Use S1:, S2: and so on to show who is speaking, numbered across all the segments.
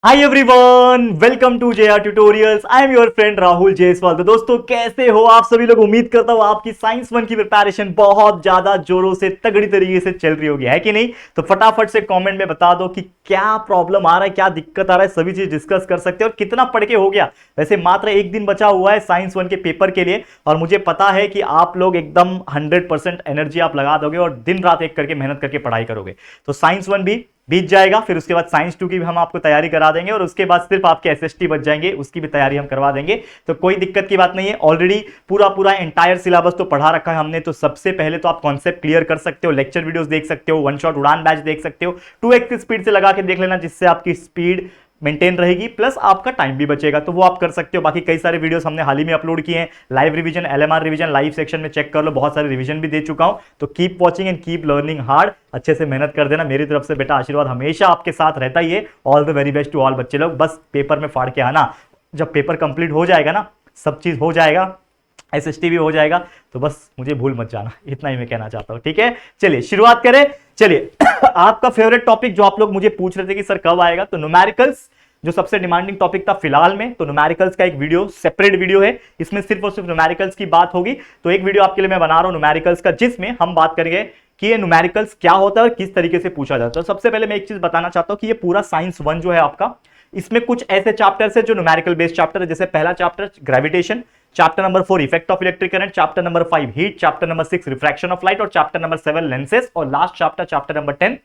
S1: Hi everyone, welcome to JR tutorials. I am your friend Rahul Jaiswal. तो दोस्तों कैसे हो आप सभी लोग। उम्मीद करता हूं आपकी साइंस वन की प्रिपरेशन बहुत ज्यादा जोरों से तगड़ी तरीके से चल रही होगी, है कि नहीं। तो फटाफट से कमेंट में बता दो कि क्या प्रॉब्लम आ रहा है, क्या दिक्कत आ रहा है, सभी चीज डिस्कस कर सकते हैं। और कितना पढ़ के हो गया। वैसे मात्र एक दिन बचा हुआ है साइंस वन के पेपर के लिए, और मुझे पता है कि आप लोग एकदम 100% एनर्जी आप लगा दोगे और दिन रात एक करके मेहनत करके पढ़ाई करोगे। तो साइंस वन भी बीत जाएगा, फिर उसके बाद साइंस टू की भी हम आपको तैयारी करा देंगे, और उसके बाद सिर्फ आपके एसएसटी बच जाएंगे, उसकी भी तैयारी हम करवा देंगे। तो कोई दिक्कत की बात नहीं है। ऑलरेडी पूरा एंटायर सिलेबस तो पढ़ा रखा है हमने। तो सबसे पहले तो आप कॉन्सेप्ट क्लियर कर सकते हो, लेक्चर वीडियोस देख सकते हो, वन शॉट उड़ान बैच देख सकते हो, 2x स्पीड से लगा के देख लेना, जिससे आपकी स्पीड मेंटेन रहेगी, प्लस आपका टाइम भी बचेगा। तो वो आप कर सकते हो। बाकी कई सारे वीडियोस हमने हाल ही में अपलोड किए हैं। Live revision, LMR revision, live section में चेक कर लो, बहुत सारे रिवीजन भी दे चुका हूं। तो keep watching and keep learning hard. अच्छे से मेहनत कर देना। मेरी तरफ से बेटा आशीर्वाद हमेशा आपके साथ रहता ही है। All the very best to all बच्चे लोग। बस पेपर में फाड़ के आना। जब पेपर कंप्लीट हो जाएगा ना, सब चीज हो जाएगा, एसएसटी भी हो जाएगा, तो बस मुझे भूल मत जाना। इतना ही मैं कहना चाहता हूं, ठीक है। चलिए शुरुआत करें। चलिए आपका फेवरेट टॉपिक जो आप लोग मुझे पूछ रहे थे कि सर कब आएगा, तो न्यूमेरिकल्स जो सबसे डिमांडिंग टॉपिक था फिलहाल में। तो न्यूमेरिकल्स का एक वीडियो सेपरेट वीडियो है, इसमें सिर्फ और सिर्फ न्यूमेरिकल्स की बात होगी। तो एक वीडियो आपके लिए मैं बना रहा हूं न्यूमेरिकल्स का, जिसमें हम बात करेंगे कि ये न्यूमेरिकल्स क्या होता है और किस तरीके से पूछा जाता है। तो सबसे पहले मैं एक चीज बताना चाहता हूं कि ये पूरा साइंस वन जो है आपका, इसमें कुछ ऐसे चैप्टर्स है जो न्यूमेरिकल बेस्ड चैप्टर है। जैसे पहला chapter gravitation, chapter number 4 effect of electric current, chapter number 5 heat, chapter number 6 refraction of light, और चैप्टर नंबर 7 लेंसेस, और लास्ट चैप्टर नंबर 10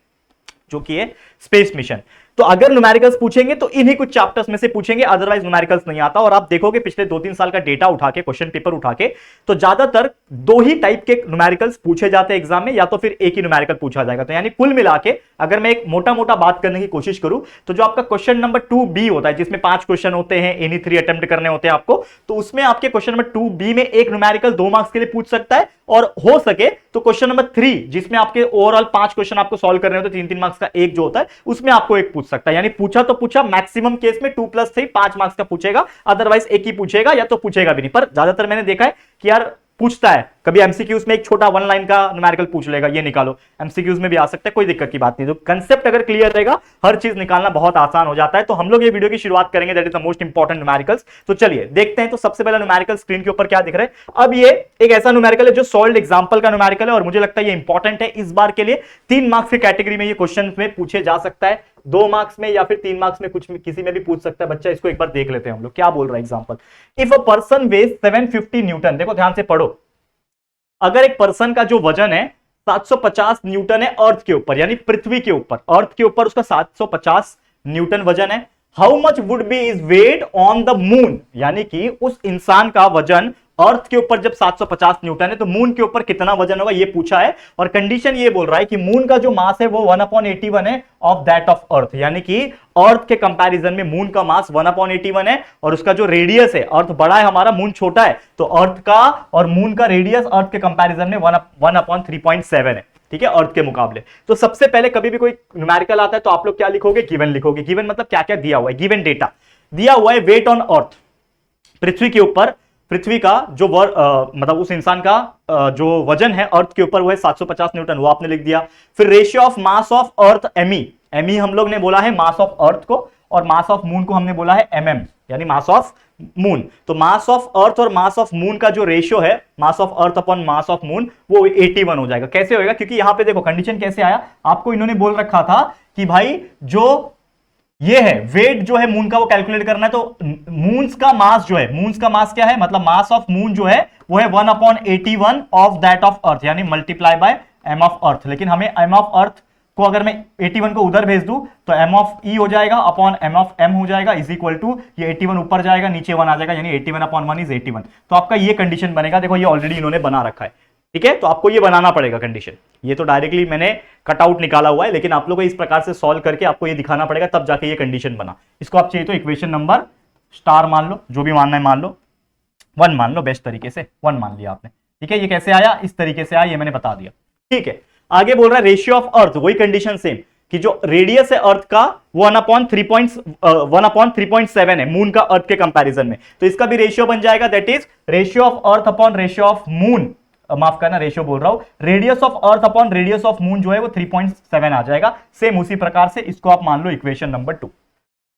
S1: जो कि है स्पेस मिशन। तो अगर न्यूमेरिकल्स पूछेंगे तो इन्हीं कुछ चैप्टर्स में से पूछेंगे, अदरवाइज न्यूमेरिकल्स नहीं आता। और आप देखोगे पिछले 2-3 साल का डेटा उठा के, क्वेश्चन पेपर उठा के, तो ज्यादातर दो ही टाइप के न्यूमेरिकल्स पूछे जाते हैं एग्जाम में, या तो फिर एक ही न्यूमेरिकल पूछा जाएगा। तो यानी कुल मिला के अगर मैं एक मोटा मोटा बात करने की कोशिश करूं, तो जो आपका क्वेश्चन नंबर 2B होता है, जिसमें 5 क्वेश्चन होते हैं, एनी 3 अटेम्प्ट करने होते हैं आपको, तो उसमें आपके क्वेश्चन नंबर 2B में एक न्यूमेरिकल 2 मार्क्स के लिए पूछ सकता है। और हो सके तो क्वेश्चन नंबर 3, जिसमें आपके ओवरऑल 5 क्वेश्चन आपको सॉल्व करने होते हैं, 3-3 मार्क्स का एक जो होता है, उसमें आपको एक पूछ सकता है। यानी पूछा तो पूछा, मैक्सिमम केस में 2+3 5 मार्क्स का पूछेगा, अदरवाइज एक ही पूछेगा या तो पूछेगा भी नहीं। पर ज्यादातर मैंने देखा है कि यार पूछता है, कभी एमसीक्यूज में एक छोटा 1 लाइन का न्यूमेरिकल पूछ लेगा, ये निकालो। एमसीक्यूज में भी आ सकता है, कोई दिक्कत की बात नहीं। तो कंसेप्ट अगर क्लियर रहेगा, हर चीज निकालना बहुत आसान हो जाता है। तो हम लोग ये वीडियो की शुरुआत करेंगे, that is the most important numericals. तो चलिए देखते हैं। तो सबसे पहला न्यूमेरिकल स्क्रीन के ऊपर क्या दिख रहा है। अब ये एक ऐसा न्यूमेरिकल है जो सॉल्व्ड एग्जांपल का न्यूमेरिकल है, और मुझे लगता है ये इंपॉर्टेंट है इस बार के लिए। 3 मार्क्स की कैटेगरी में ये क्वेश्चन में पूछे जा सकता है, 2 मार्क्स में या फिर 3 मार्क्स में, कुछ किसी में भी पूछ सकता है बच्चा। इसको एक बार देख लेते हैं हम लोग, क्या बोल रहा है example. If a person weighs 750 newton, देखो ध्यान से पढ़ो। अगर एक पर्सन का जो वजन है 750 न्यूटन है अर्थ के ऊपर, यानी पृथ्वी के ऊपर, अर्थ के ऊपर उसका 750 न्यूटन वजन है। How much would be his weight on the moon, यानी कि उस इंसान का वजन अर्थ के ऊपर जब 750 न्यूटन है, तो मून के ऊपर कितना वजन होगा, ये पूछा है। और कंडीशन ये बोल रहा है कि मून का जो मास है वो 1/81 है ऑफ दैट ऑफ अर्थ, यानी कि अर्थ के कंपैरिजन में मून का मास 1/81 है। और उसका जो रेडियस है, अर्थ बड़ा है हमारा, मून छोटा है, तो अर्थ का और मून का रेडियस अर्थ के कंपैरिजन में 1/3.7 है, ठीक है, अर्थ के मुकाबले। तो सबसे पहले कभी भी कोई न्यूमेरिकल आता है तो आप लोग क्या लिखोगे, गिवन लिखोगे। गिवन मतलब क्या क्या दिया हुआ है, गिवन डेटा दिया हुआ है। वेट ऑन अर्थ, पृथ्वी के ऊपर, पृथ्वी का जो मतलब उस इंसान का जो वजन है अर्थ के ऊपर वो है 750 न्यूटन, वो आपने लिख दिया। फिर ratio of mass of earth ME, ME हम लोग ने बोला है मास ऑफ अर्थ को, और मास ऑफ मून को हमने बोला है एमएम, यानी मास ऑफ मून। तो मास ऑफ अर्थ और मास ऑफ मून का जो रेशियो है, mass of earth upon mass of moon, वो 81 हो जाएगा। कैसे होगा, क्योंकि यहां पे देखो कंडीशन कैसे आया, आपको इन्होंने बोल रखा था कि भाई जो ये है वेट जो है मून का वो कैलकुलेट करना है। तो मून्स का मास जो है, मून्स का मास क्या है, मतलब मास ऑफ मून जो है वो है 1/81 ऑफ दैट ऑफ अर्थ, यानी multiply by M of earth. लेकिन हमें एम ऑफ अर्थ को अगर मैं 81 को उधर भेज दूं तो एम ऑफ ई हो जाएगा अपॉन एम ऑफ एम हो जाएगा, इज इक्वल टू ये 81 ऊपर जाएगा, नीचे 1 आ जाएगा, यानी 81/1 इज 81। तो आपका ये कंडीशन बनेगा। देखो ये ऑलरेडी इन्होंने बना रखा है, ठीक है। तो आपको ये बनाना पड़ेगा कंडीशन। ये तो डायरेक्टली मैंने कटआउट निकाला हुआ है, लेकिन आप लोगों को इस प्रकार से सॉल्व करके आपको ये दिखाना पड़ेगा, तब जाके ये कंडीशन बना। इसको आप चाहिए तो इक्वेशन नंबर स्टार मान लो, जो भी मानना है मान लो, 1 मान लो, बेस्ट तरीके से 1 मान लिया आपने, ठीक है। ये कैसे आया, इस तरीके से आया, ये मैंने बता दिया, ठीक है। आगे बोल रहा है रेशियो ऑफ अर्थ, वही कंडीशन सेम, कि जो रेडियस है अर्थ का वो 1/3.7 है मून का अर्थ के कंपैरिजन में। तो इसका भी रेशियो बन जाएगा, that is ratio of earth upon ratio of moon, माफ करना रेशियो बोल रहा हूं, radius of earth upon radius of moon जो है वो 3.7 आ जाएगा। सेम उसी प्रकार से इसको आप मान लो इक्वेशन नंबर 2।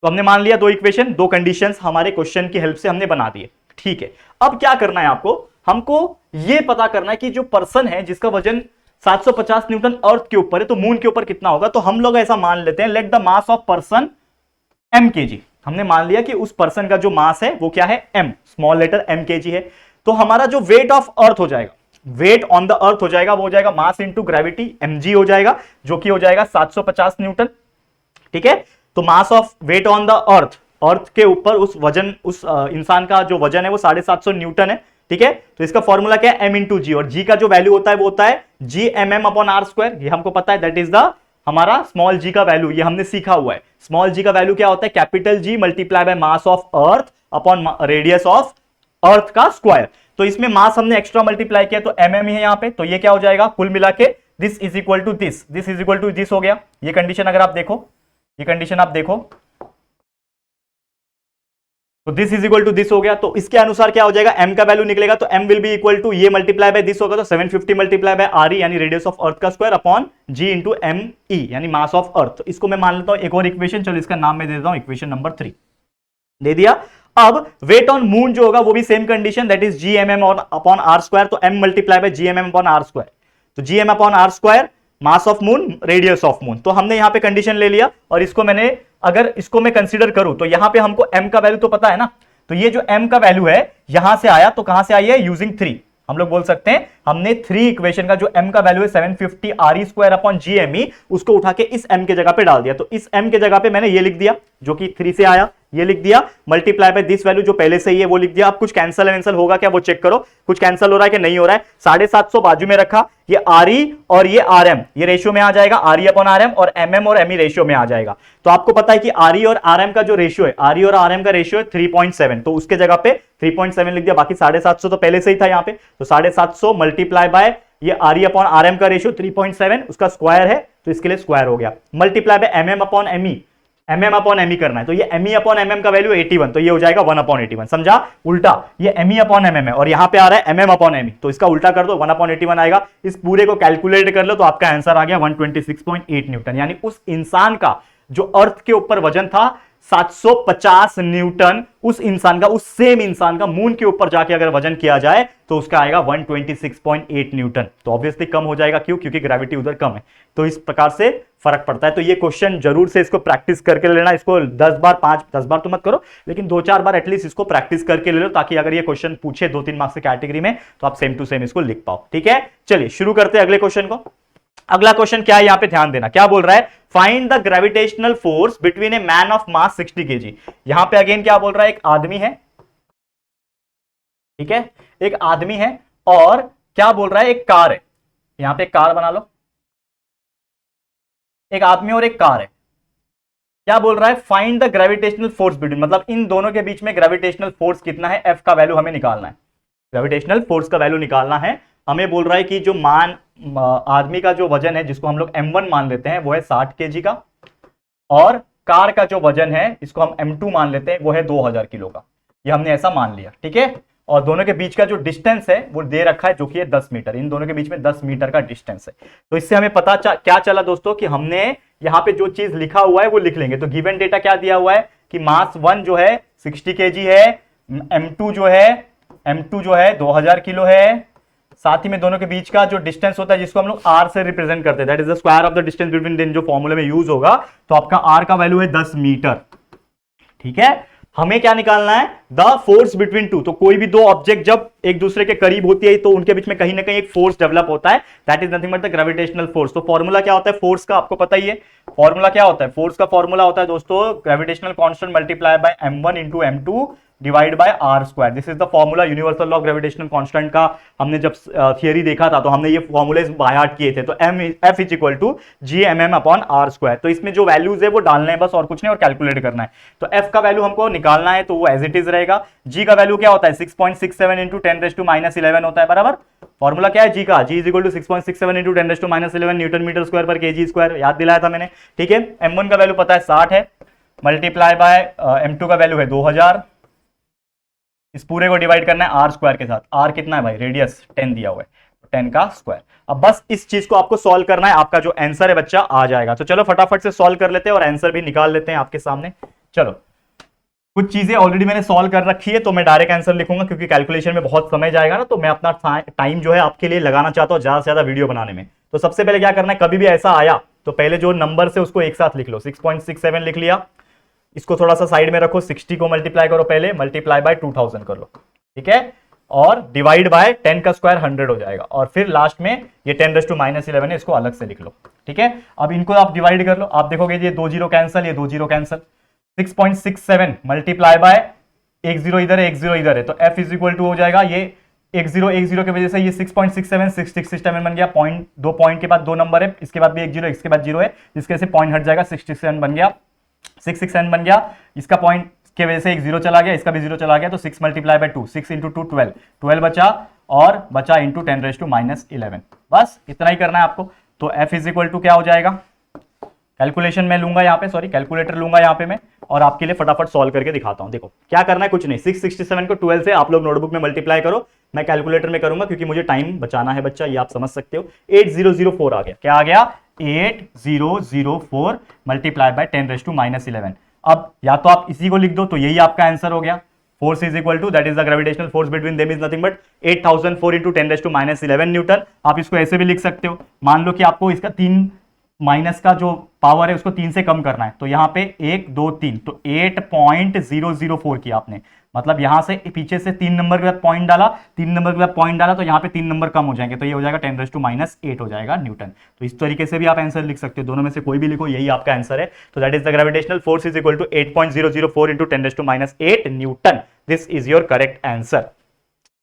S1: तो हमने मान लिया दो इक्वेशन, दो कंडीशंस हमारे क्वेश्चन की हेल्प से हमने बना दिए। ठीक है, अब क्या करना है आपको, हमको यह पता करना है कि जो पर्सन है जिसका वजन 750 न्यूटन अर्थ के ऊपर है, तो मून के ऊपर कितना होगा। तो हम लोग ऐसा मान लेते हैं, let the mass of person m kg। हमने मान लिया कि उस पर्सन का जो मास है वो क्या है, m, small letter m kg है। तो हमारा जो वेट ऑफ अर्थ हो जाएगा, वेट ऑन द अर्थ हो जाएगा, वो हो जाएगा मास इंटू ग्रेविटी mg हो जाएगा, जो कि हो जाएगा 750 न्यूटन। ठीक है, तो mass of weight on the earth, earth के ऊपर उस वजन, उस इंसान का जो वजन है वो 750 न्यूटन है। ठीक है, तो इसका फॉर्मूला क्या है, m इंटू जी, और जी का जो वैल्यू होता है वो होता है G M M upon R square. ये हमको पता है, दैट इज द हमारा स्मॉल जी का वैल्यू, ये हमने सीखा हुआ है। स्मॉल जी का वैल्यू क्या होता है, capital G multiply by mass of earth upon radius of earth का स्क्वायर। तो इसमें मास हमने एक्स्ट्रा मल्टीप्लाई किया तो एम ही है यहाँ पे, तो ये क्या हो जाएगा, कुल मिला के this is equal to this, this is equal to this हो गया। ये कंडीशन अगर आप देखो, ये कंडीशन आप देखो, तो this is equal to this हो गया। तो इसके अनुसार क्या हो जाएगा, m का वैल्यू निकलेगा तो m will be equal to ये मल्टीप्लाई बाय दिस होगा, तो 750 मल्टीप्लाई बाय आर यानी रेडियस ऑफ अर्थ का square upon g into M E यानी मास ऑफ अर्थ। तो इसको मैं मान लेता हूं एक और इक्वेशन, चलो इसका नाम मैं दे देता हूं इक्वेशन नंबर 3, दे दिया। अब वेट ऑन मून जो होगा वो भी same condition, that is G M M upon R square, तो m multiply by G M M upon R square, तो G M upon R square mass of moon radius of moon. तो हमने यहां पे कंडीशन ले लिया, और इसको मैंने, अगर इसको मैं कंसीडर करूं तो यहां पे हमको m का वैल्यू तो पता है ना, तो ये जो m का वैल्यू है यहां से आया, तो कहां से आई है, यूजिंग 3। हम लोग बोल सकते हैं हमने 3 इक्वेशन का जो m का वैल्यू है 750 R E square upon G M E, उसको उठा के इस m के जगह पे डाल दिया। तो इस m के जगह पे मैंने ये लिख दिया जो कि 3 से आया, ये लिख दिया, मल्टीप्लाई बाय दिस वैल्यू जो पहले से ही है वो लिख दिया। अब कुछ कैंसल वैंसल होगा क्या वो चेक करो, कुछ कैंसल हो रहा है कि नहीं हो रहा है। 750 बाजू में रखा, ये आर ई और ये आर एम ये रेशियो में आ जाएगा, R E upon R M, और एम एम और एम ई रेशियो में आ जाएगा। तो आपको पता है कि आर ई और आर एम का जो रेशियो है, आर ई और आर एम का रेशियो है 3.7, तो उसके जगह पे 3.7 लिख दिया, बाकी 750 तो पहले से ही था यहाँ पे, तो 750 मल्टीप्लाई बाय ये R E upon R M का रेशियो 3.7, उसका स्क्वायर है तो इसके लिए स्क्वायर हो गया, multiply by M M upon M E, M M upon M E करना है, तो ये M E upon M M का वैल्यू 81, तो ये हो जाएगा 1 अपॉन 81। समझा, उल्टा ये M E upon M M है और यहां पे आ रहा है M M upon M E, तो इसका उल्टा कर दो 1 अपॉन 81 आएगा। इस पूरे को कैलकुलेट कर लो तो आपका आंसर आ गया 126.8 न्यूटन, यानी उस इंसान का जो अर्थ के ऊपर वजन था 750 न्यूटन, उस इंसान का, उस सेम इंसान का मून के ऊपर जाके अगर वजन किया जाए तो उसका आएगा 126.8 न्यूटन। तो ऑब्वियसली कम हो जाएगा, क्यों, क्योंकि ग्रेविटी उधर कम है, तो इस प्रकार से फर्क पड़ता है। तो ये क्वेश्चन जरूर से इसको प्रैक्टिस करके लेना, इसको 10 बार 10 बार तो मत करो, लेकिन 2-4 बार एटलीस्ट इसको प्रैक्टिस करके ले लो, ताकि अगर ये क्वेश्चन पूछे 2-3 मार्क्स की कैटेगरी में तो आप सेम टू सेम इसको लिख पाओ। ठीक है, चलिए शुरू करते हैं अगले क्वेश्चन को। अगला क्वेश्चन क्या है, यहां पे ध्यान देना, क्या बोल रहा है, find the gravitational force between a man of mass 60 kg। यहां पे अगेन क्या बोल रहा है, एक आदमी है, ठीक है, एक आदमी है, और क्या बोल रहा है, एक कार है, यहां पे एक कार बना लो, एक आदमी और एक कार है। क्या बोल रहा है, find the gravitational force between, मतलब इन दोनों के बीच में ग्रेविटेशनल फोर्स कितना है, एफ का वैल्यू हमें निकालना है, ग्रेविटेशनल फोर्स का वैल्यू निकालना है हमें। बोल रहा है कि जो आदमी का जो वजन है जिसको हम लोग m1 मान लेते हैं वो है 60 kg का, और कार का जो वजन है इसको हम m2 मान लेते हैं वो है 2000 किलो का, ये हमने ऐसा मान लिया। ठीक है, और दोनों के बीच का जो डिस्टेंस है वो दे रखा है जो कि है 10 मीटर, इन दोनों के बीच में 10 मीटर का डिस्टेंस है। तो इससे हमें पता क्या चला दोस्तों, कि हमने यहाँ पे जो चीज लिखा हुआ है वो लिख लेंगे। तो गिवन डेटा क्या दिया हुआ है कि मास 1 जो है 60 kg है, m2 जो है 2000 किलो है, साथ ही में दोनों के बीच का जो डिस्टेंस होता है जिसको हम लोग r से रिप्रेजेंट करते हैं, that is the square of the distance between them, जो फॉर्मूले में यूज होगा, तो आपका r का वैल्यू है 10 मीटर। ठीक है, हमें क्या निकालना है, द फोर्स बिटवीन टू। तो कोई भी दो ऑब्जेक्ट जब एक दूसरे के करीब होती है तो उनके बीच में कहीं ना कहीं एक फोर्स डेवलप होता है, that is nothing but the gravitational force. तो फॉर्मूला क्या होता है फोर्स का, आपको पता ही है, फॉर्मूला क्या होता है, फोर्स का फॉर्मूला होता है दोस्तों gravitational constant multiply by m1 into m2 divide by R square. This is the formula universal law of gravitational constant का। हमने जब थियरी देखा था तो हमने ये फॉर्मूले बाय हार्ट किए थे। तो F is equal to G M M upon R square. तो इसमें जो वैल्यूज है वो डालना है बस, और कुछ नहीं, और कैलकुलेट करना है। तो एफ का वैल्यू हमको निकालना है तो वो एज इट इज रहेगा। जी का वैल्यू क्या होता है 6.67 इंटू 10⁻11 होता है, बराबर। फॉर्मूला क्या है जी का, G is equal to 6.67 into 10⁻11 newton metre square पर केजी स्क्वायर, याद दिलाया था मैंने। ठीक है, m1 का वैल्यू पता है 60 है, मल्टीप्लाई बाय m2 का वैल्यू है 2000, इस पूरे को डिवाइड करना है आर स्क्वायर के साथ। आर कितना है भाई, रेडियस 10 दिया हुआ है, तो 10 का स्क्वायर। अब बस इस चीज को आपको सॉल्व करना है, आपका जो आंसर है बच्चा आ जाएगा। तो चलो फटाफट से सॉल्व कर लेते हैं और आंसर भी निकाल लेते हैं आपके सामने। चलो, कुछ चीजें ऑलरेडी मैंने सॉल्व कर रखी है तो मैं डायरेक्ट आंसर लिखूंगा, क्योंकि कैलकुलेशन में बहुत समय जाएगा ना, तो मैं अपना टाइम जो है आपके लिए लगाना चाहता हूँ ज्यादा से ज्यादा वीडियो बनाने में। तो सबसे पहले क्या करना है, कभी भी ऐसा आया तो पहले जो नंबर से उसको एक साथ लिख लो। 6.67 लिख लिया, इसको थोड़ा सा साइड में रखो, 60 को मल्टीप्लाई करो, पहले मल्टीप्लाई बाय 2000 कर लो, ठीक है, और डिवाइड बाय 10 का स्क्वायर 100 हो जाएगा, और फिर लास्ट में ये 10⁻11 है, इसको अलग से लिख लो, ठीक है। अब इनको आप डिवाइड कर लो, आप देखोगे ये 2 जीरो कैंसल, ये 2 जीरो कैंसल, 6.67 मल्टीप्लाई बाय एक जीरो इधर है, एक जीरो इधर है, तो f इज इक्वल टू हो जाएगा ये एक जीरो की वजह से ये 6.67 बन गया, पॉइंट, 2 पॉइंट के बाद 2 नंबर है, इसके बाद भी एक जीरो, इसके बाद जीरो है, जिसके से पॉइंट हट जाएगा, 67 बन गया, 667 बन गया, इसका पॉइंट के वजह से एक जीरो चला गया, इसका भी जीरो चला गया, तो 6 मल्टीप्लाई बाय 2, 6 इंटू 2 12, 12 बचा, और बचा इंटू 10⁻11, बस इतना ही करना है आपको। तो f इज इक्वल टू क्या हो जाएगा, कैलकुलेशन में लूंगा यहाँ पे, सॉरी कैलकुलेटर लूंगा यहाँ पे मैं, और आपके लिए फटाफट सॉल्व करके दिखाता हूँ। देखो क्या करना है, कुछ नहीं, 667 को 12 से आप लोग नोटबुक में मल्टीप्लाई करो, मैं कैलकुलेटर में करूंगा क्योंकि मुझे टाइम बचाना है बच्चा, ये आप समझ सकते हो। 8004 आ गया, क्या आ गया, 8004 मल्टीप्लाई बाय 10⁻11। अब या तो आप इसी को लिख दो तो यही आपका आंसर हो गया। Force is equal to, that is the gravitational force between them is nothing but 8004 into 10⁻11 newton. आप इसको ऐसे भी लिख सकते हो, मान लो कि आपको इसका 3 माइनस का जो पावर है उसको 3 से कम करना है, तो यहाँ पे 1 2 3, तो 8.004 किया आपने, मतलब यहां से पीछे से 3 नंबर के बाद पॉइंट डाला, 3 नंबर के बाद पॉइंट डाला, तो यहाँ पे 3 नंबर कम हो जाएंगे, तो ये हो जाएगा 10⁻8 हो जाएगा न्यूटन। तो इस तरीके से भी आप आंसर लिख सकते हो, दोनों में से कोई भी लिखो, यही आपका आंसर है। तो that is the gravitational force is equal to 8.004 into 10⁻8 newton. This is your correct answer.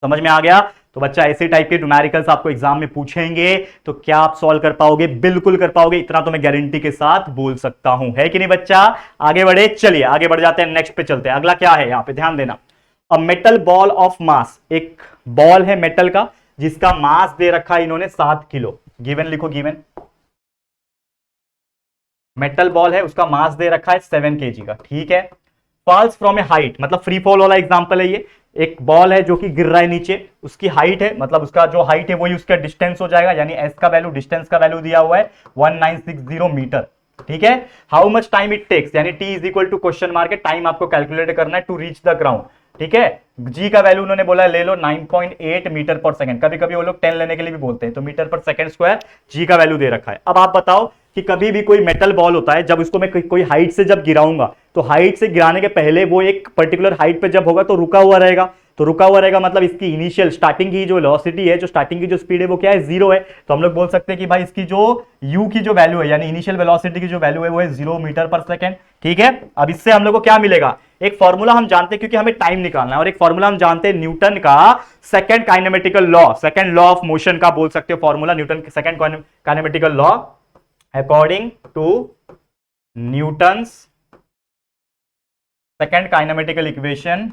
S1: समझ में आ गया? तो बच्चा ऐसे टाइप के न्यूमेरिकल्स आपको एग्जाम में पूछेंगे तो क्या आप सॉल्व कर पाओगे? बिल्कुल कर पाओगे, इतना तो मैं गारंटी के साथ बोल सकता हूं, है कि नहीं बच्चा? आगे बढ़े, चलिए आगे बढ़ जाते हैं, नेक्स्ट पे चलते हैं। अगला क्या है, यहां पे ध्यान देना, a metal ball of mass, एक बॉल है मेटल का जिसका मास दे रखा है इन्होंने 7 किलो। गिवन लिखो, गिवन मेटल बॉल है, उसका मास दे रखा है 7 kg का, ठीक है। फॉल्स फ्रॉम ए हाइट, मतलब फ्री फॉल वाला एग्जांपल है ये। एक बॉल है जो कि गिर रहा है नीचे, उसकी हाइट है, मतलब उसका जो हाइट है वही उसका डिस्टेंस हो जाएगा, यानी एस का वैल्यू, डिस्टेंस का वैल्यू दिया हुआ है 1960 मीटर, ठीक है। How much time it takes, यानी T is equal to question mark है, टाइम आपको कैलकुलेट करना है टू रीच द ग्राउंड, ठीक है। जी का वैल्यू उन्होंने बोला ले लो 9.8 मीटर पर सेकंड, कभी कभी वो लोग 10 लेने के लिए भी बोलते हैं, तो मीटर पर सेकंड स्क्वायर जी का वैल्यू दे रखा है। अब आप बताओ कि कभी भी कोई मेटल बॉल होता है, जब उसको मैं कोई हाइट से जब गिराऊंगा, तो हाइट से गिराने के पहले वो एक पर्टिकुलर हाइट पे जब होगा तो रुका हुआ रहेगा, तो रुका हुआ रहेगा मतलब इसकी इनिशियल स्टार्टिंग की जो वेलोसिटी है, जो स्टार्टिंग की जो स्पीड है वो क्या है, 0 है। तो हम लोग बोल सकते हैं कि भाई इसकी जो u की जो वैल्यू है, यानी इनिशियल वेलोसिटी की जो वैल्यू है वो है 0 मीटर पर सेकंड, ठीक है। अब इससे हम लोग को क्या मिलेगा, एक फॉर्मूला हम जानते हैं क्योंकि हमें टाइम निकालना है, और एक फॉर्मूला हम जानते हैं न्यूटन का second kinematical law, second law of motion का बोल सकते हो फॉर्मूला, न्यूटन के second kinematical law, according to Newton's second kinematical equation,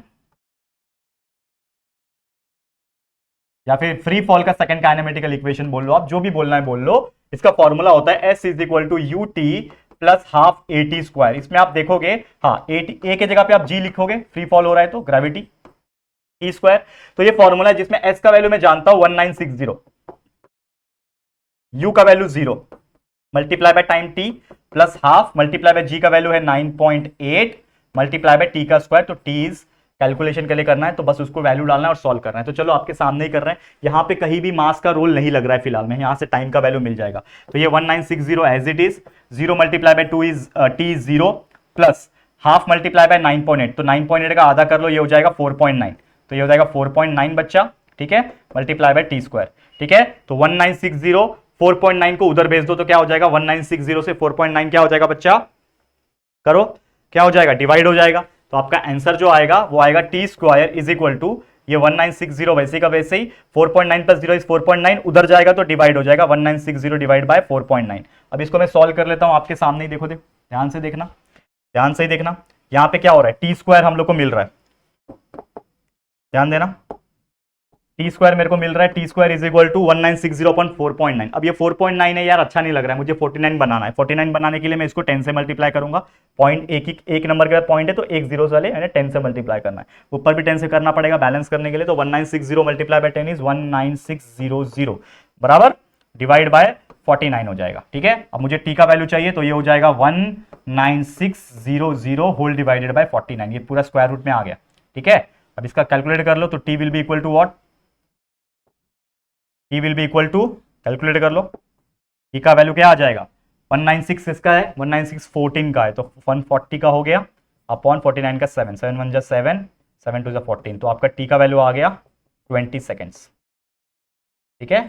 S1: या फिर फ्री फॉल का सेकंड काइनेमेटिकल इक्वेशन बोल लो, आप जो भी बोलना है बोल लो। इसका फॉर्मूला होता है S is equal to U T plus half A T square. इसमें आप देखोगे, हाँ ए के जगह पे आप जी लिखोगे, फ्री फॉल हो रहा है तो ग्रेविटी टी स्क्वायर। तो ये फॉर्मूला है जिसमें S का वैल्यू मैं जानता हूं 1960, U का value 0, multiply by time t plus half, multiply by G का वैल्यू है 9.8, मल्टीप्लाई बाय टी का स्क्वायर, तो टी इज कैलकुलेशन के लिए करना है तो बस उसको वैल्यू डालना है और सॉल्व करना है। तो चलो आपके सामने ही कर रहे हैं, यहां पे कहीं भी मास का रोल नहीं लग रहा है फिलहाल में, यहां से टाइम का वैल्यू मिल जाएगा। तो ये 1960 as it is, 0 multiply by 2 is t is 0 plus half multiply by 9.8, तो 9.8 का आधा कर लो, ये हो जाएगा 4.9, तो ये हो जाएगा 4.9 बच्चा, ठीक है, मल्टीप्लाई बाय टी स्क्वायर, ठीक है। तो 1960 4.9 को उधर भेज दो तो क्या हो जाएगा, 1960 से 4.9 क्या हो जाएगा बच्चा, करो क्या हो जाएगा, डिवाइड हो जाएगा। तो आपका आंसर जो आएगा वो आएगा t square is equal to ये 1960 वैसे का वैसे ही 4.9 प्लस 0 इज 4.9, उधर जाएगा तो डिवाइड हो जाएगा 1960 डिवाइड बाय 4.9। अब इसको मैं सॉल्व कर लेता हूं आपके सामने ही, देखो ध्यान से देखना, ध्यान से ही देखना, यहां पे क्या हो रहा है, टी स्क्वायर हम लोग को मिल रहा है, ध्यान देना, टी स्क्वायर मेरे को मिल रहा है, t square is equal to 1960 upon 4.9। अब ये 4.9 है यार, अच्छा नहीं लग रहा है, मुझे 49 बनाना है। 49 बनाने के लिए मैं इसको 10 से मल्टीप्लाई करूंगा, पॉइंट एक नंबर के बाद पॉइंट है तो एक जीरो वाले 10 से मल्टीप्लाई करना है, ऊपर भी 10 से करना पड़ेगा बैलेंस करने के लिए। तो 1960 मल्टीप्लाई बाय 10 इज 19600 बराबर डिवाइड बाय 49 हो जाएगा, ठीक है। अब मुझे टी का वैल्यू चाहिए तो ये हो जाएगा 1 9600 होल डिवाइडेड बाय 49, ये पूरा स्क्वायर रूट में आ गया। ठीक है, अब इसका कैलकुलेट कर लो, तो T will be equal to what, T will be equal to, calculate कर लो, टी का वैल्यू क्या आ जाएगा, 196 इसका है, 196 14 का है, तो 140 का हो गया अपॉन 49 का 7, 7 1 जा 7, 7 2 जा 14, तो आपका टी का वैल्यू आ गया 20 सेकेंड्स। ठीक है,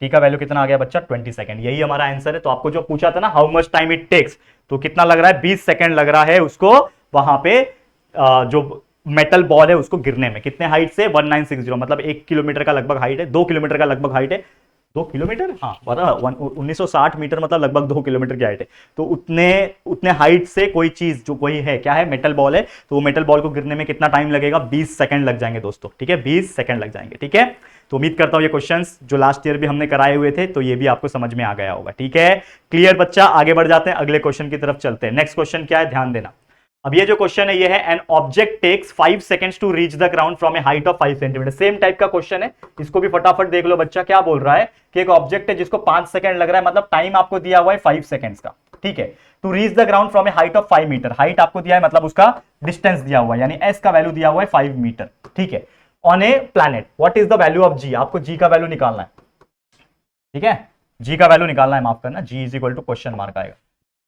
S1: टी का वैल्यू कितना आ गया बच्चा, 20 सेकंड, यही हमारा आंसर है। तो आपको जो पूछा था ना how much time it takes, तो कितना लग रहा है, 20 सेकंड लग रहा है उसको वहां पे जो मेटल बॉल है उसको गिरने में, कितने हाइट से, 1960, मतलब 1 किलोमीटर का लगभग हाइट है, 2 किलोमीटर का लगभग हाइट है, 2 किलोमीटर, हाँ 1960 मीटर, मतलब लगभग 2 किलोमीटर की हाइट है। तो उतने हाइट से कोई चीज जो कोई है, क्या है, मेटल बॉल है, तो वो मेटल बॉल को गिरने में कितना टाइम लगेगा, 20 सेकंड लग जाएंगे दोस्तों। ठीक है, 20 सेकंड लग जाएंगे। ठीक है, तो उम्मीद करता हूं ये क्वेश्चंस जो लास्ट ईयर भी हमने कराए हुए थे, तो ये भी आपको समझ में आ गया होगा। ठीक है, क्लियर बच्चा, आगे बढ़ जाते हैं, अगले क्वेश्चन की तरफ चलते हैं। नेक्स्ट क्वेश्चन क्या है, ध्यान देना। अब ये जो क्वेश्चन है ये है, an object takes 5 seconds to reach the ground from a height of 5 centimetre. Same type का क्वेश्चन है, इसको भी फटाफट देख लो बच्चा। क्या बोल रहा है कि एक ऑब्जेक्ट है जिसको 5 सेकंड लग रहा है, मतलब टाइम आपको दिया हुआ है 5 सेकंड्स का। ठीक है, to reach the ground from a height of 5 metre, height आपको दिया है, मतलब उसका डिस्टेंस दिया हुआ है, यानी एस का वैल्यू दिया हुआ है 5 मीटर। ठीक है, on a planet, what is the value of G, आपको जी का वैल्यू निकालना है। ठीक है, जी का वैल्यू निकालना है, माफ करना, g is equal to question mark आएगा।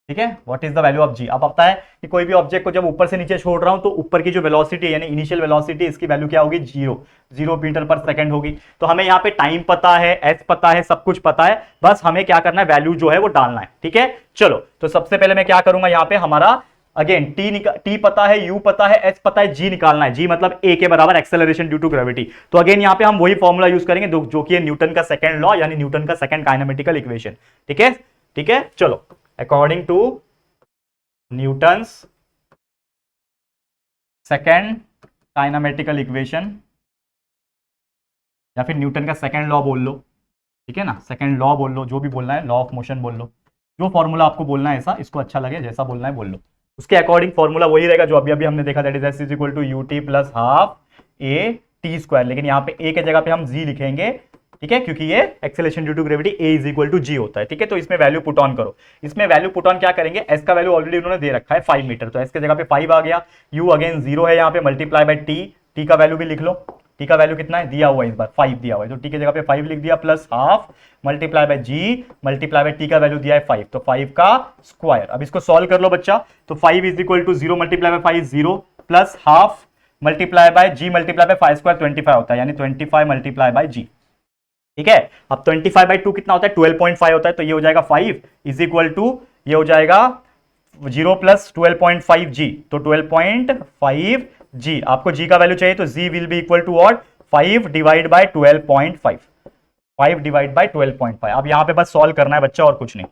S1: ठीक है, what is the value of g. अब पता है कि कोई भी ऑब्जेक्ट को जब ऊपर से नीचे छोड़ रहा हूं, तो ऊपर की जो वेलोसिटी है, यानी इनिशियल वेलोसिटी, इसकी वैल्यू क्या होगी, 0 मीटर पर सेकंड होगी। तो हमें यहाँ पे टाइम पता है, एस पता है, सब कुछ पता है, बस हमें क्या करना है, वैल्यू जो है वो डालना है। ठीक है, चलो, तो सबसे पहले मैं क्या करूंगा, यहाँ पे हमारा अगेन टी पता है, यू पता है, एच पता है, जी निकालना है। जी मतलब ए के बराबर एक्सेलरेशन ड्यू टू ग्रेविटी। तो अगेन यहाँ पे हम वही फॉर्मूला यूज करेंगे जो कि है न्यूटन का सेकंड लॉ, यानी न्यूटन का सेकंड काइनेमेटिकल इक्वेशन। ठीक है, ठीक है, चलो, according to Newton's second kinematical equation, या फिर न्यूटन का सेकंड लॉ बोल लो। ठीक है ना, सेकंड लॉ बोल लो, जो भी बोलना है, लॉ ऑफ मोशन बोल लो, जो फॉर्मूला आपको बोलना है, ऐसा इसको अच्छा लगे, जैसा बोलना है बोल लो। उसके अकॉर्डिंग फॉर्मूला वही रहेगा जो अभी अभी हमने देखा, that is S is equal to U T plus half A T square, लेकिन यहाँ पे ए के जगह पे हम जी लिखेंगे। ठीक है, क्योंकि ये acceleration due to gravity a is equal to g होता है। ठीक है, तो इसमें वैल्यू पुट ऑन करो। इसमें वैल्यू पुट ऑन क्या करेंगे, एस का वैल्यू ऑलरेडी उन्होंने दे रखा है 5 मीटर, तो एस के जगह पे 5 आ गया, यू अगेन 0 है यहाँ पे, मल्टीप्लाई बाय टी, टी का वैल्यू भी लिख लो, टी का वैल्यू कितना है दिया हुआ है, इस बार 5 दिया हुआ है, तो टी की जगह पे 5 लिख दिया, plus half multiply by G multiply by T का वैल्यू दिया है 5, तो 5 का स्क्वायर। अब इसको सॉल्व कर लो बच्चा, तो 5 is equal to 0 multiply by 5 0 plus half multiply by G multiply by 5 square 25 होता है, यानी 25 मल्टीप्लाई बाय जी। ठीक है, अब 25 बाय 2 कितना होता है, 12.5 होता है, तो ये हो जाएगा 5 इज इक्वल टू, ये हो जाएगा 0 प्लस 12.5 जी, तो 12.5 जी। आपको जी का वैल्यू चाहिए, तो g will be equal to what, 5 divide by 12.5, 5 divide by 12.5। अब यहां पे बस सॉल्व करना है बच्चा, और कुछ नहीं।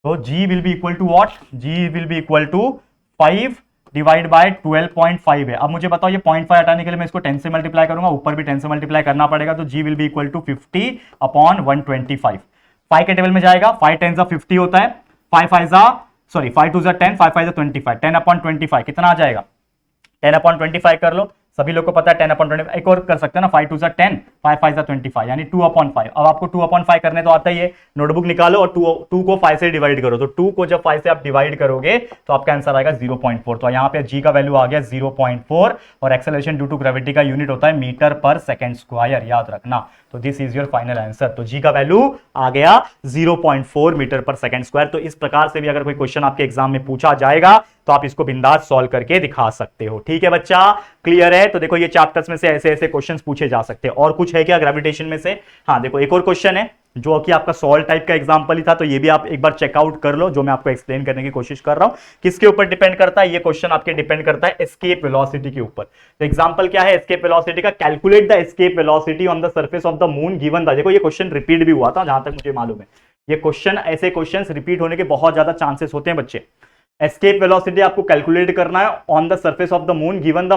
S1: तो g will be equal to what, g will be equal to 5 divide by 12.5 है। अब मुझे बताओ, ये 0.5 हटाने के लिए मैं इसको 10 से मल्टीप्लाई करूंगा, ऊपर भी 10 से मल्टीप्लाई करना पड़ेगा, तो g will be equal to 50 upon 125। 5 के टेबल में जाएगा, 5 10 50 होता है, 5 5 सॉरी 5 2 10, 5 5 25, 10 अपॉन 25 कितना आ जाएगा, 10 अपॉन 25 कर लो, सभी लोग को पता है 10 अपॉन 25। एक और कर सकते हैं ना, 5 2 10, 5 5 25, यानी 2 अपॉन 5। अब आपको 2 अपॉन 5 करने तो आता ही है, नोटबुक निकालो और 2 को 5 से डिवाइड करो, तो 2 को जब 5 से आप डिवाइड करोगे तो आपका आंसर आएगा 0.4। तो यहाँ पे जी का वैल्यू आ गया 0.4, और एक्सेलरेशन ड्यू टू ग्रेविटी का यूनिट होता है मीटर पर सेकंड स्क्वायर, याद रखना। तो this is your final answer. तो जी का वैल्यू आ गया 0.4 मीटर पर सेकंड स्क्वायर। तो इस प्रकार से भी अगर कोई क्वेश्चन आपके एग्जाम में पूछा जाएगा तो आप इसको बिंदास सॉल्व करके दिखा सकते हो। ठीक है बच्चा, क्लियर है। तो देखो, ये चैप्टर्स में से ऐसे ऐसे क्वेश्चंस पूछे जा सकते हैं। और कुछ है क्या ग्रेविटेशन में से? हाँ देखो, एक और क्वेश्चन है जो कि आपका सॉल्व टाइप का एग्जांपल ही था, तो ये भी आप एक बार चेकआउट कर लो, जो मैं आपको एक्सप्लेन करने की कोशिश कर रहा हूं। किसके ऊपर डिपेंड करता है ये क्वेश्चन? आपके डिपेंड करता है एस्केप वेलोसिटी के ऊपर। तो एग्जांपल क्या है एस्केप वेलोसिटी का? Calculate the escape velocity on the surface of the moon given था। देखो, ये क्वेश्चन रिपीट भी हुआ था जहां तक मुझे मालूम है। ये क्वेश्चन, ऐसे क्वेश्चन रिपीट होने के बहुत ज्यादा चांसेस होते हैं बच्चे। एस्केप वेलोसिटी आपको कैलकुलेट करना है on the surface of the moon given the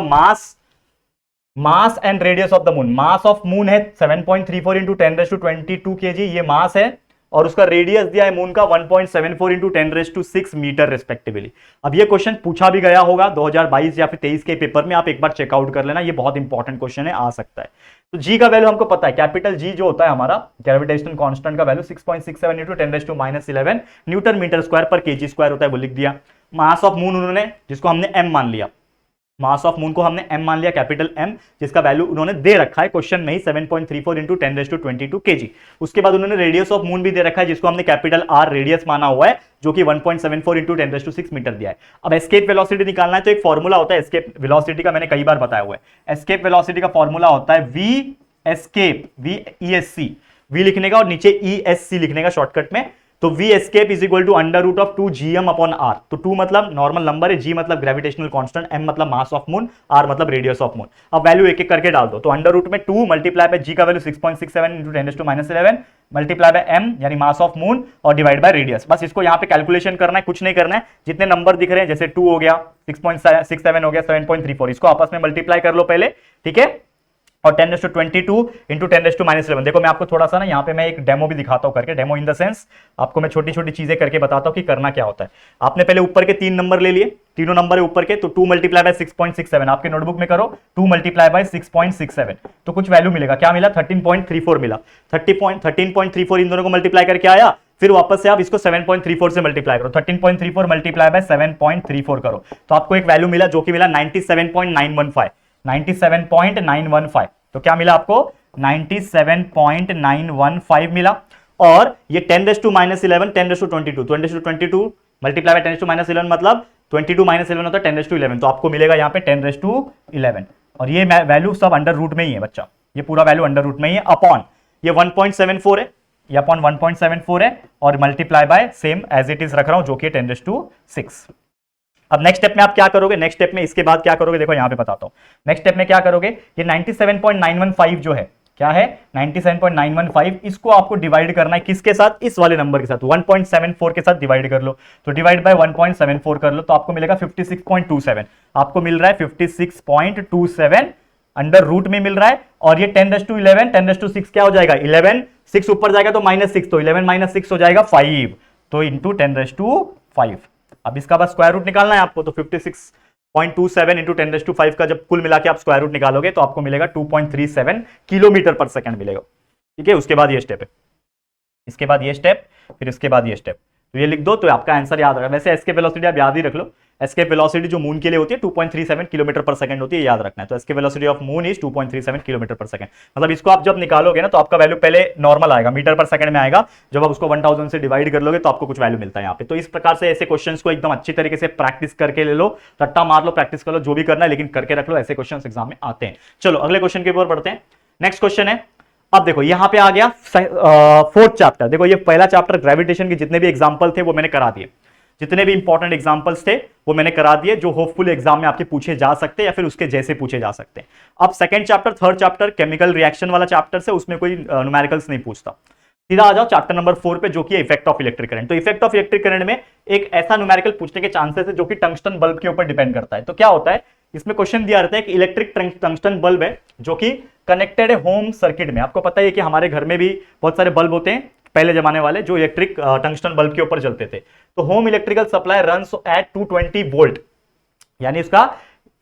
S1: mass and radius of the moon. Mass of moon है 7.34 इंटू 10⁻22 kg, ये मास है। और उसका रेडियस दिया है मून का 1.74 इंटू 10⁶ मीटर रिस्पेक्टिवली। अब ये क्वेश्चन पूछा भी गया होगा 2022 या फिर 23 के पेपर में, आप एक बार चेकआउट कर लेना, ये बहुत इंपॉर्टेंट क्वेश्चन है, आ सकता है। तो जी का वैल्यू हमको पता है, कैपिटल जी जो होता है हमारा ग्रेविटेशनल कांस्टेंट का value 6.67 into 10⁻11 newton metre square पर केजी स्क्वायर होता है, वो लिख दिया। मास ऑफ मून उन्होंने, जिसको हमने एम मान लिया, मास ऑफ मून को हमने एम मान लिया, कैपिटल एम, जिसका वैल्यू उन्होंने दे रखा है क्वेश्चन में ही 7.34 इंटू 10⁻22 केजी। उसके बाद उन्होंने रेडियस ऑफ मून भी दे रखा है, जिसको हमने कैपिटल आर रेडियस माना हुआ है, जो कि 1.74 इंटू 10⁻6 मीटर दिया है। अब एस्केप वेलोसिटी निकालना है, तो एक फॉर्मूला होता है एस्केप वेलोसिटी का, मैंने कई बार बताया हुआ है। एस्केप वेलोसिटी का फॉर्मूला होता है V escape, V E S C, V लिखने का और नीचे ई एस सी लिखने का शॉर्टकट में। तो v escape is equal to under root of 2 gm upon r। तो 2 मतलब नॉर्मल नंबर है, g मतलब ग्रेविटेशनल कांस्टेंट, m मतलब मास ऑफ मून, r मतलब रेडियस ऑफ मून। अब वैल्यू एक एक करके डाल दो, तो अंडर रूट में 2 मल्टीप्लाई बाय g का value 6.67 into 10⁻11 multiply by m यानी मास ऑफ मून और डिवाइड बाय रेडियस। बस इसको यहाँ पे कैलकुलेशन करना है, कुछ नहीं करना है। जितने नंबर दिख रहे हैं, जैसे 2 हो गया, 6.67 हो गया, 7.34, इसको आपस में मल्टीप्लाई कर लो पहले, ठीक है। और 10⁻22 इंटू 10⁻11। देखो मैं आपको थोड़ा सा ना यहाँ पे मैं एक डेमो भी दिखाता हूँ करके, डेमो इन द सेंस आपको मैं छोटी छोटी चीजें करके बताता हूँ कि करना क्या होता है। आपने पहले ऊपर के 3 नंबर ले लिए, तीनों नंबर है ऊपर के, तो 2 मल्टीप्लाई बाय 6.67, आपके नोटबुक में करो 2 मल्टीप्लाई बाय 6.67, तो कुछ वैल्यू मिलेगा, क्या मिला, 13.34 मिला। 13.34 इन दोनों को मल्टीप्लाई करके आया, फिर वापस से आप इसको 7.34 से मल्टीप्लाई करो, 13.34 मल्टीप्लाई बाय 7.34 करो, तो आपको एक वैल्यू मिला जो कि मिला 97.915, 97.915। तो क्या मिला आपको, 97.915 मिला। और ये 10⁻11 10⁻22 मल्टीप्लाई बाय 10⁻11 मतलब 22 - 11 होता है 10⁻11, तो आपको मिलेगा यहाँ पे 10⁻11। और ये वैल्यू सब अंडर रूट में ही है बच्चा, ये पूरा वैल्यू अंडर रूट में ही है, अपॉन ये 1.74 है, ये अपॉन 1.74 है, और multiply by same as it is रख रहा हूं जो कि 10⁻6। अब नेक्स्ट स्टेप में आप क्या करोगे, नेक्स्ट स्टेप में इसके बाद क्या करोगे, देखो यहां पे बताता हूं। नेक्स्ट स्टेप में क्या करोगे, ये 97.915 जो है, क्या है 97.915, इसको आपको डिवाइड करना है किसके साथ, इस वाले नंबर के साथ, 1.74 के साथ डिवाइड कर लो। तो डिवाइड बाय 1.74 कर लो, तो आपको मिलेगा 56.27, आपको मिल रहा है 56.27 अंडर रूट में मिल रहा है। और ये 10⁻11 10⁻6 क्या हो जाएगा, 11, 6 ऊपर जाएगा तो -6, तो 11 - 6 हो जाएगा 5, तो इंटू 10⁻5। अब इसका बस स्क्वायर रूट निकालना है आपको, तो 56.27 इंटू 10⁻5 का जब कुल मिला के आप स्क्वायर रूट निकालोगे तो आपको मिलेगा 2.37 किलोमीटर पर सेकंड मिलेगा, ठीक है। उसके बाद ये स्टेप है, इसके बाद ये स्टेप, फिर इसके बाद ये स्टेप, तो ये लिख दो, तो आपका आंसर याद रखा। वैसे एस्केप वेलोसिटी आप याद ही रख लो, एस्केप वेलोसिटी जो मून के लिए होती है 2.37 किलोमीटर पर सेकंड होती है, याद रखना है। तो escape velocity of moon is 2.37 kilometre पर सेकंड। मतलब इसको आप जब निकालोगे ना, तो आपका वैल्यू पहले नॉर्मल आएगा, मीटर पर सेकंड में आएगा, जब आप उसको 1000 से डिवाइड कर लोगे तो आपको कुछ वैल्यू मिलता है यहाँ पे। तो इस प्रकार से ऐसे क्वेश्चंस को एकदम अच्छी तरीके से प्रैक्टिस करके ले लो, रट्टा मार लो, प्रैक्टिस कर लो, जो भी करना है, लेकिन करके रख लो, ऐसे क्वेश्चन एग्जाम में आते हैं। चलो अगले क्वेश्चन के ऊपर बढ़ते हैं। नेक्स्ट क्वेश्चन है, अब देखो यहां पे आ गया 4th चैप्टर। देखो ये पहला चैप्टर ग्रेविटेशन के जितने भी एग्जांपल थे वो मैंने करा दिए, जितने भी इंपॉर्टेंट एग्जांपल्स थे वो मैंने करा दिए, जो होपफुल एग्जाम में आपके पूछे जा सकते हैं या फिर उसके जैसे पूछे जा सकते हैं। अब second chapter, 3rd chapter chemical reaction वाला चैप्टर से, उसमें कोई न्यूमेरिकल्स नहीं पूछता। सीधा आ जाओ चैप्टर नंबर 4 पे, जो कि इफेक्ट ऑफ इलेक्ट्रिक करंट। तो इफेक्ट ऑफ इलेक्ट्रिक करंट में एक ऐसा न्यूमेरिकल पूछने के चांसेस है जो कि टंगस्टन बल्ब के ऊपर डिपेंड करता है। तो क्या होता है, इसमें क्वेश्चन दिया रहता है कि इलेक्ट्रिक टंगस्टन बल्ब है जो कि कनेक्टेड है होम सर्किट में। आपको पता है कि हमारे घर में भी बहुत सारे बल्ब होते हैं पहले जमाने वाले, जो इलेक्ट्रिक टंगस्टन बल्ब के ऊपर जलते थे। तो home electrical supply runs at 220 volt, यानी इसका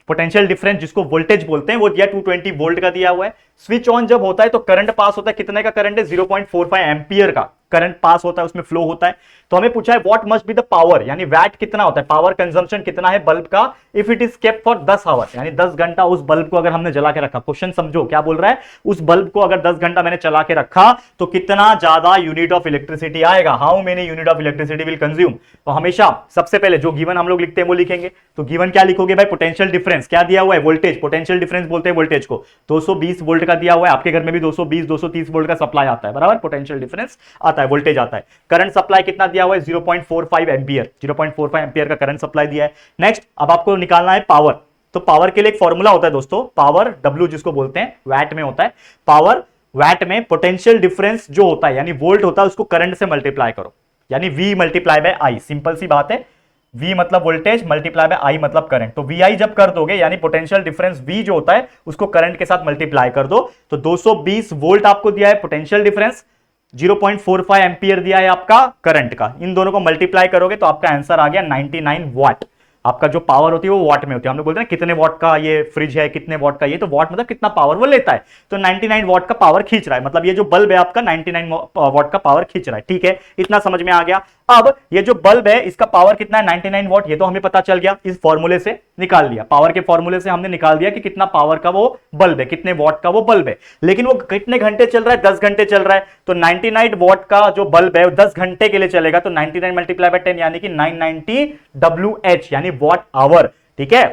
S1: पोटेंशियल डिफरेंस जिसको वोल्टेज बोलते हैं वो दिया 220 वोल्ट का दिया हुआ है। स्विच ऑन जब होता है तो करंट पास होता है, कितने का करंट है, 0.45 एम्पियर का करंट पास होता है, उसमें फ्लो होता है। तो हमें पूछा है what must be the power, यानी वैट कितना होता है, पावर कंजम्पशन कितना है बल्ब का, if it is kept for 10 hours, यानी 10 घंटा उस बल्ब को अगर हमने जला के रखा। क्वेश्चन समझो क्या बोल रहा है, उस बल्ब को अगर 10 घंटा मैंने चला के रखा तो कितना ज्यादा यूनिट ऑफ इलेक्ट्रिसिटी आएगा, how many unit of electricity will consume. तो हमेशा सबसे पहले जो गिवन हम लोग लिखते हैं वो लिखेंगे। तो गिवन क्या लिखोगे भाई, पोटेंशियल डिफरेंस क्या दिया हुआ है, वोल्टेज, पोटेंशियल डिफरेंस बोलते हैं वोल्टेज को, 220 वोल्ट का दिया हुआ है। आपके घर में भी 220 230 वोल्ट का सप्लाई आता है, बराबर, पोटेंशियल डिफरेंस आता है, वोल्टेज आता है। करंट सप्लाई कितना दिया हुआ है, 0.45 एम्पियर, 0.45 एम्पियर का करंट सप्लाई दिया है। नेक्स्ट अब आपको निकालना है पावर। तो पावर के लिए एक फॉर्मूला होता है दोस्तों, पावर W जिसको बोलते हैं, वैट में होता है पावर। वैट में पोटेंशियल डिफरेंस जो होता है यानी वोल्ट होता है, उसको करंट से मल्टीप्लाई करो, यानी V multiply by I। Simple सी बात है, V मतलब वोल्टेज मल्टीप्लाई बाय I मतलब करंट। तो VI जब कर दोगे यानी पोटेंशियल डिफरेंस V जो होता है उसको करंट के साथ मल्टीप्लाई कर दो, तो 220 वोल्ट आपको दिया है पोटेंशियल डिफरेंस, 0.45 एम्पियर दिया है आपका करंट का, इन दोनों को मल्टीप्लाई करोगे तो आपका आंसर आ गया 99 वाट। आपका जो पावर होती है वो वाट में होती है, हम लोग बोलते हैं कितने वाट का ये फ्रिज है, कितने वाट का ये, तो वाट मतलब कितना पावर वो लेता है, तो 99 वाट का पावर खींच रहा है, मतलब ये जो बल्ब है आपका 99 वाट का पावर खींच रहा है। ठीक है, इतना समझ में आ गया। अब ये जो बल्ब है इसका पावर कितना है 99 वाट, ये तो हमें पता चल गया, इस फॉर्मूले से निकाल लिया, पावर के फॉर्मूले से हमने निकाल दिया कि कितना पावर का वो बल्ब है, कितने वाट का वो बल्ब है। लेकिन वो कितने घंटे चल रहा है, 10 घंटे चल रहा है, तो 99 वाट का जो बल्ब है वो 10 घंटे के लिए चलेगा, तो 99 मल्टीप्लाई बाय 10 यानी कि 990 WH यानी वॉट आवर। ठीक है,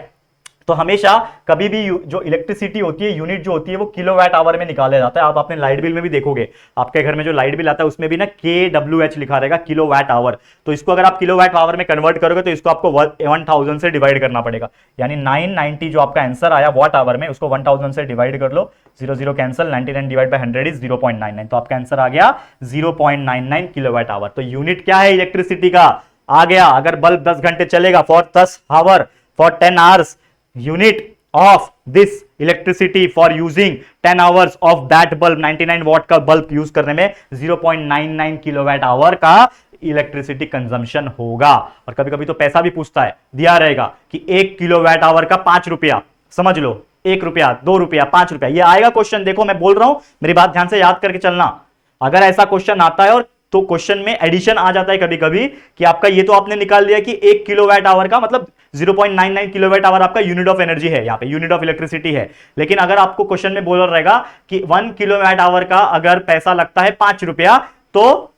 S1: तो हमेशा कभी भी जो इलेक्ट्रिसिटी होती है, यूनिट जो होती है वो किलोवाट आवर में निकाला जाता है। आप अपने लाइट बिल में भी देखोगे, आपके घर में जो लाइट बिल आता है उसमें भी ना KWH लिखा रहेगा, किलोवाट आवर। तो इसको अगर आप किलोवाट आवर में कन्वर्ट करोगे तो इसको आपको 1000 से डिवाइड करना पड़ेगा, यानी 990 जो आपका आंसर आया वॉट आवर में, उसको 1000 से डिवाइड कर लो, 0 0 कैंसिल, 99 डिवाइड बाय 100 इज 0.99, तो आपका आंसर आ गया 0.99 किलोवाट आवर। तो यूनिट क्या है इलेक्ट्रिसिटी का आ गया, अगर बल्ब 10 घंटे चलेगा for 10 hour, for 10 hours, unit of this electricity for using 10 hours of that bulb, 99 watt का बल्ब यूज करने में 0.99 किलोवाट आवर का इलेक्ट्रिसिटी कंजम्पशन होगा। और कभी कभी तो पैसा भी पूछता है, दिया रहेगा कि 1 किलोवाट आवर का 5 रुपया, समझ लो 1 रुपया, 2 रुपया, 5 रुपया, ये आएगा क्वेश्चन। देखो मैं बोल रहा हूं, मेरी बात ध्यान से याद करके चलना, अगर ऐसा क्वेश्चन आता है और तो क्वेश्चन में एडिशन आ जाता है कभी कभी कि आपका ये तो आपने निकाल लिया कि 1 किलोवाट आवर का मतलब 0.99 किलोवाट आवर आपका यूनिट ऑफ एनर्जी है, यहाँ पे यूनिट ऑफ इलेक्ट्रिसिटी है। लेकिन अगर आपको क्वेश्चन में बोला रहेगा कि 1 किलोवाट आवर का अगर पैसा लगता है 5 रुपया, तो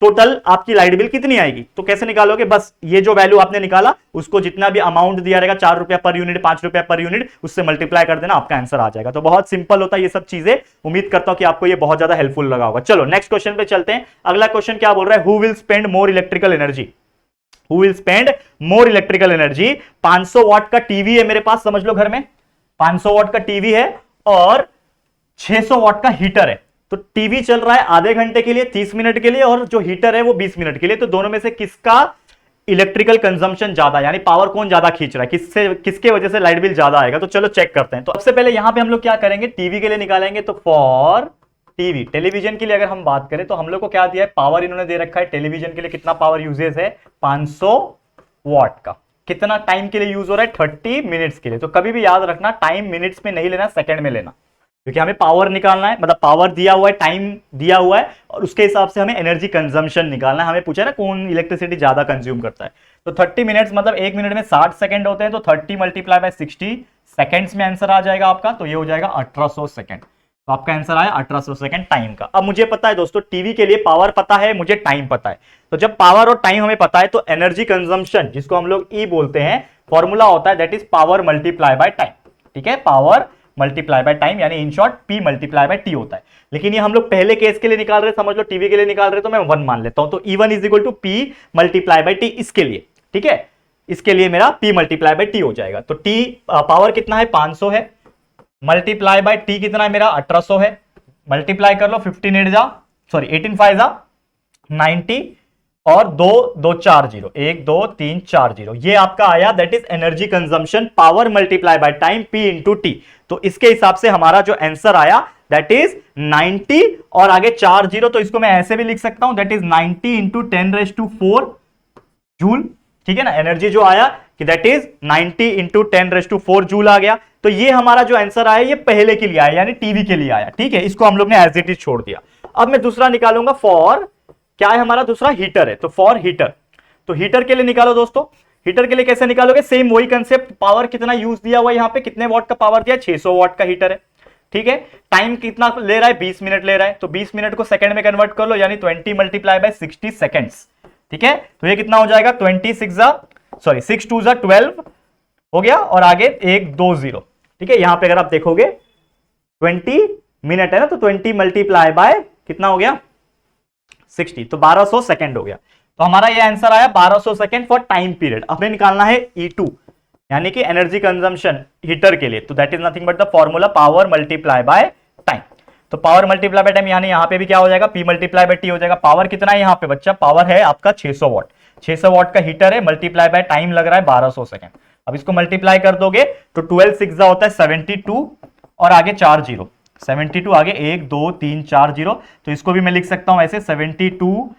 S1: टोटल आपकी लाइट बिल कितनी आएगी, तो कैसे निकालोगे, बस ये जो वैल्यू आपने निकाला उसको जितना भी अमाउंट दिया रहेगा 4 रुपया पर यूनिट, 5 रुपया पर यूनिट, उससे मल्टीप्लाई कर देना, आपका आंसर आ जाएगा। तो बहुत सिंपल होता है ये सब चीजें, उम्मीद करता हूं कि आपको ये बहुत ज्यादा हेल्पफुल लगा होगा। चलो नेक्स्ट क्वेश्चन पे चलते हैं। अगला क्वेश्चन क्या बोल रहा है, who will spend more electrical energy, who will spend more electrical energy. 500 वाट का टीवी है मेरे पास, समझ लो घर में 500 वाट का टीवी है और 600 वाट का हीटर है। तो टीवी चल रहा है आधे घंटे के लिए, 30 मिनट के लिए, और जो हीटर है वो 20 मिनट के लिए। तो दोनों में से किसका इलेक्ट्रिकल कंजम्पशन ज्यादा, यानी पावर कौन ज्यादा खींच रहा है, किससे किसके वजह से लाइट बिल ज्यादा आएगा, तो चलो चेक करते हैं। तो सबसे पहले यहां पे हम लोग क्या करेंगे, टीवी के लिए निकालेंगे। तो फॉर टीवी, टेलीविजन के लिए अगर हम बात करें तो हम लोग को क्या दिया है, पावर इन्होंने दे रखा है टेलीविजन के लिए, कितना पावर यूजेस है 500 वाट का। कितना टाइम के लिए यूज हो रहा है, 30 मिनट्स के लिए। तो कभी भी याद रखना, टाइम मिनट्स में नहीं लेना, सेकंड में लेना, क्योंकि हमें पावर निकालना है, मतलब पावर दिया हुआ है, टाइम दिया हुआ है, और उसके हिसाब से हमें एनर्जी कंजम्पशन निकालना है। हमें पूछा ना कौन इलेक्ट्रिसिटी ज्यादा कंज्यूम करता है, तो 30 मिनट्स मतलब 1 मिनट में 60 सेकंड होते हैं, तो 30 मल्टीप्लाई बाय 60 सेकंड्स में आंसर आ जाएगा आपका, तो ये हो जाएगा 1800 सेकंड। तो आपका आंसर आया 1800 सेकंड टाइम का। अब मुझे पता है दोस्तों, टीवी के लिए पावर पता है, मुझे टाइम पता है, तो जब पावर और टाइम हमें पता है तो एनर्जी कंजम्पशन, जिसको हम लोग ई बोलते हैं, फॉर्मूला होता है that is power multiply by time. ठीक है, पावर मल्टीप्लाई बाय टाइम, यानी in short P multiply by T होता है। लेकिन ये हम लोग पहले केस के लिए निकाल रहे हैं, समझ लो टीवी के लिए निकाल रहे हैं, तो मैं 1 मान लेता हूं। तो E1 is equal to P multiply by T इसके लिए। ठीक है, इसके लिए मेरा P मल्टीप्लाई बाय T हो जाएगा। तो T पावर कितना है 500 है, मल्टीप्लाई बाय T कितना है मेरा 1800 है, मल्टीप्लाई कर लो 18 5 जा 90 और 2 2 4 0, 1 2 3 4 0, ये आपका आया that is energy consumption, power multiply by time P into T। तो इसके हिसाब से हमारा जो आंसर आया दैट इज 90 और आगे 4 0, तो इसको मैं ऐसे भी लिख सकता हूं दैट इज 90 इंटू 10⁴ जूल। ठीक है ना, एनर्जी जो आया कि दैट इज 90 इंटू 10⁴ जूल आ गया। तो ये हमारा जो आंसर आया ये पहले के लिए आया, यानी टीवी के लिए आया। ठीक है, इसको हम लोग ने एज इट इज छोड़ दिया। अब मैं दूसरा निकालूंगा, फॉर क्या है हमारा दूसरा, हीटर है, तो फॉर हीटर। तो हीटर के लिए निकालो दोस्तों, हीटर के लिए कैसे निकालोगे, सेम वही कंसेप्ट, पावर कितना यूज दिया हुआ है, यहाँ पे कितने वॉट का पावर दिया, 600 वॉट का हीटर है। ठीक है, टाइम कितना ले रहा है, 20 मिनट ले रहा है, तो 20 मिनट को सेकंड में कन्वर्ट कर लो, यानी 20 मल्टीप्लाई बाय 60 सेकंड्स। ठीक है, तो ये कितना हो जाएगा 6 2 12 हो गया, और आगे 1 2 0। ठीक है, यहां पे अगर आप देखोगे 20 मिनट है ना, तो 20 मल्टीप्लाई बाय कितना हो गया 60, तो 1200 सेकंड हो गया। तो हमारा ये आंसर आया 1200 सेकंड फॉर टाइम पीरियड। हमें निकालना है E2 यानी कि एनर्जी कंजम्पशन हीटर के लिए, तो that is nothing but the formula power multiply by time. तो पावर मल्टीप्लाई बाय टाइम, यानी यहां पे भी क्या हो जाएगा P मल्टीप्लाई बाय T हो जाएगा। पावर कितना है यहाँ पे बच्चा, पावर है आपका 600 वॉट, 600 वॉट का हीटर है, मल्टीप्लाई बाय टाइम लग रहा है 1200 सेकंड। अब इसको मल्टीप्लाई कर दोगे तो 12 6 होता है 72 और आगे 4 0, 72 आगे 1 2 3 4 0, तो इसको भी मैं लिख सकता हूं ऐसे 72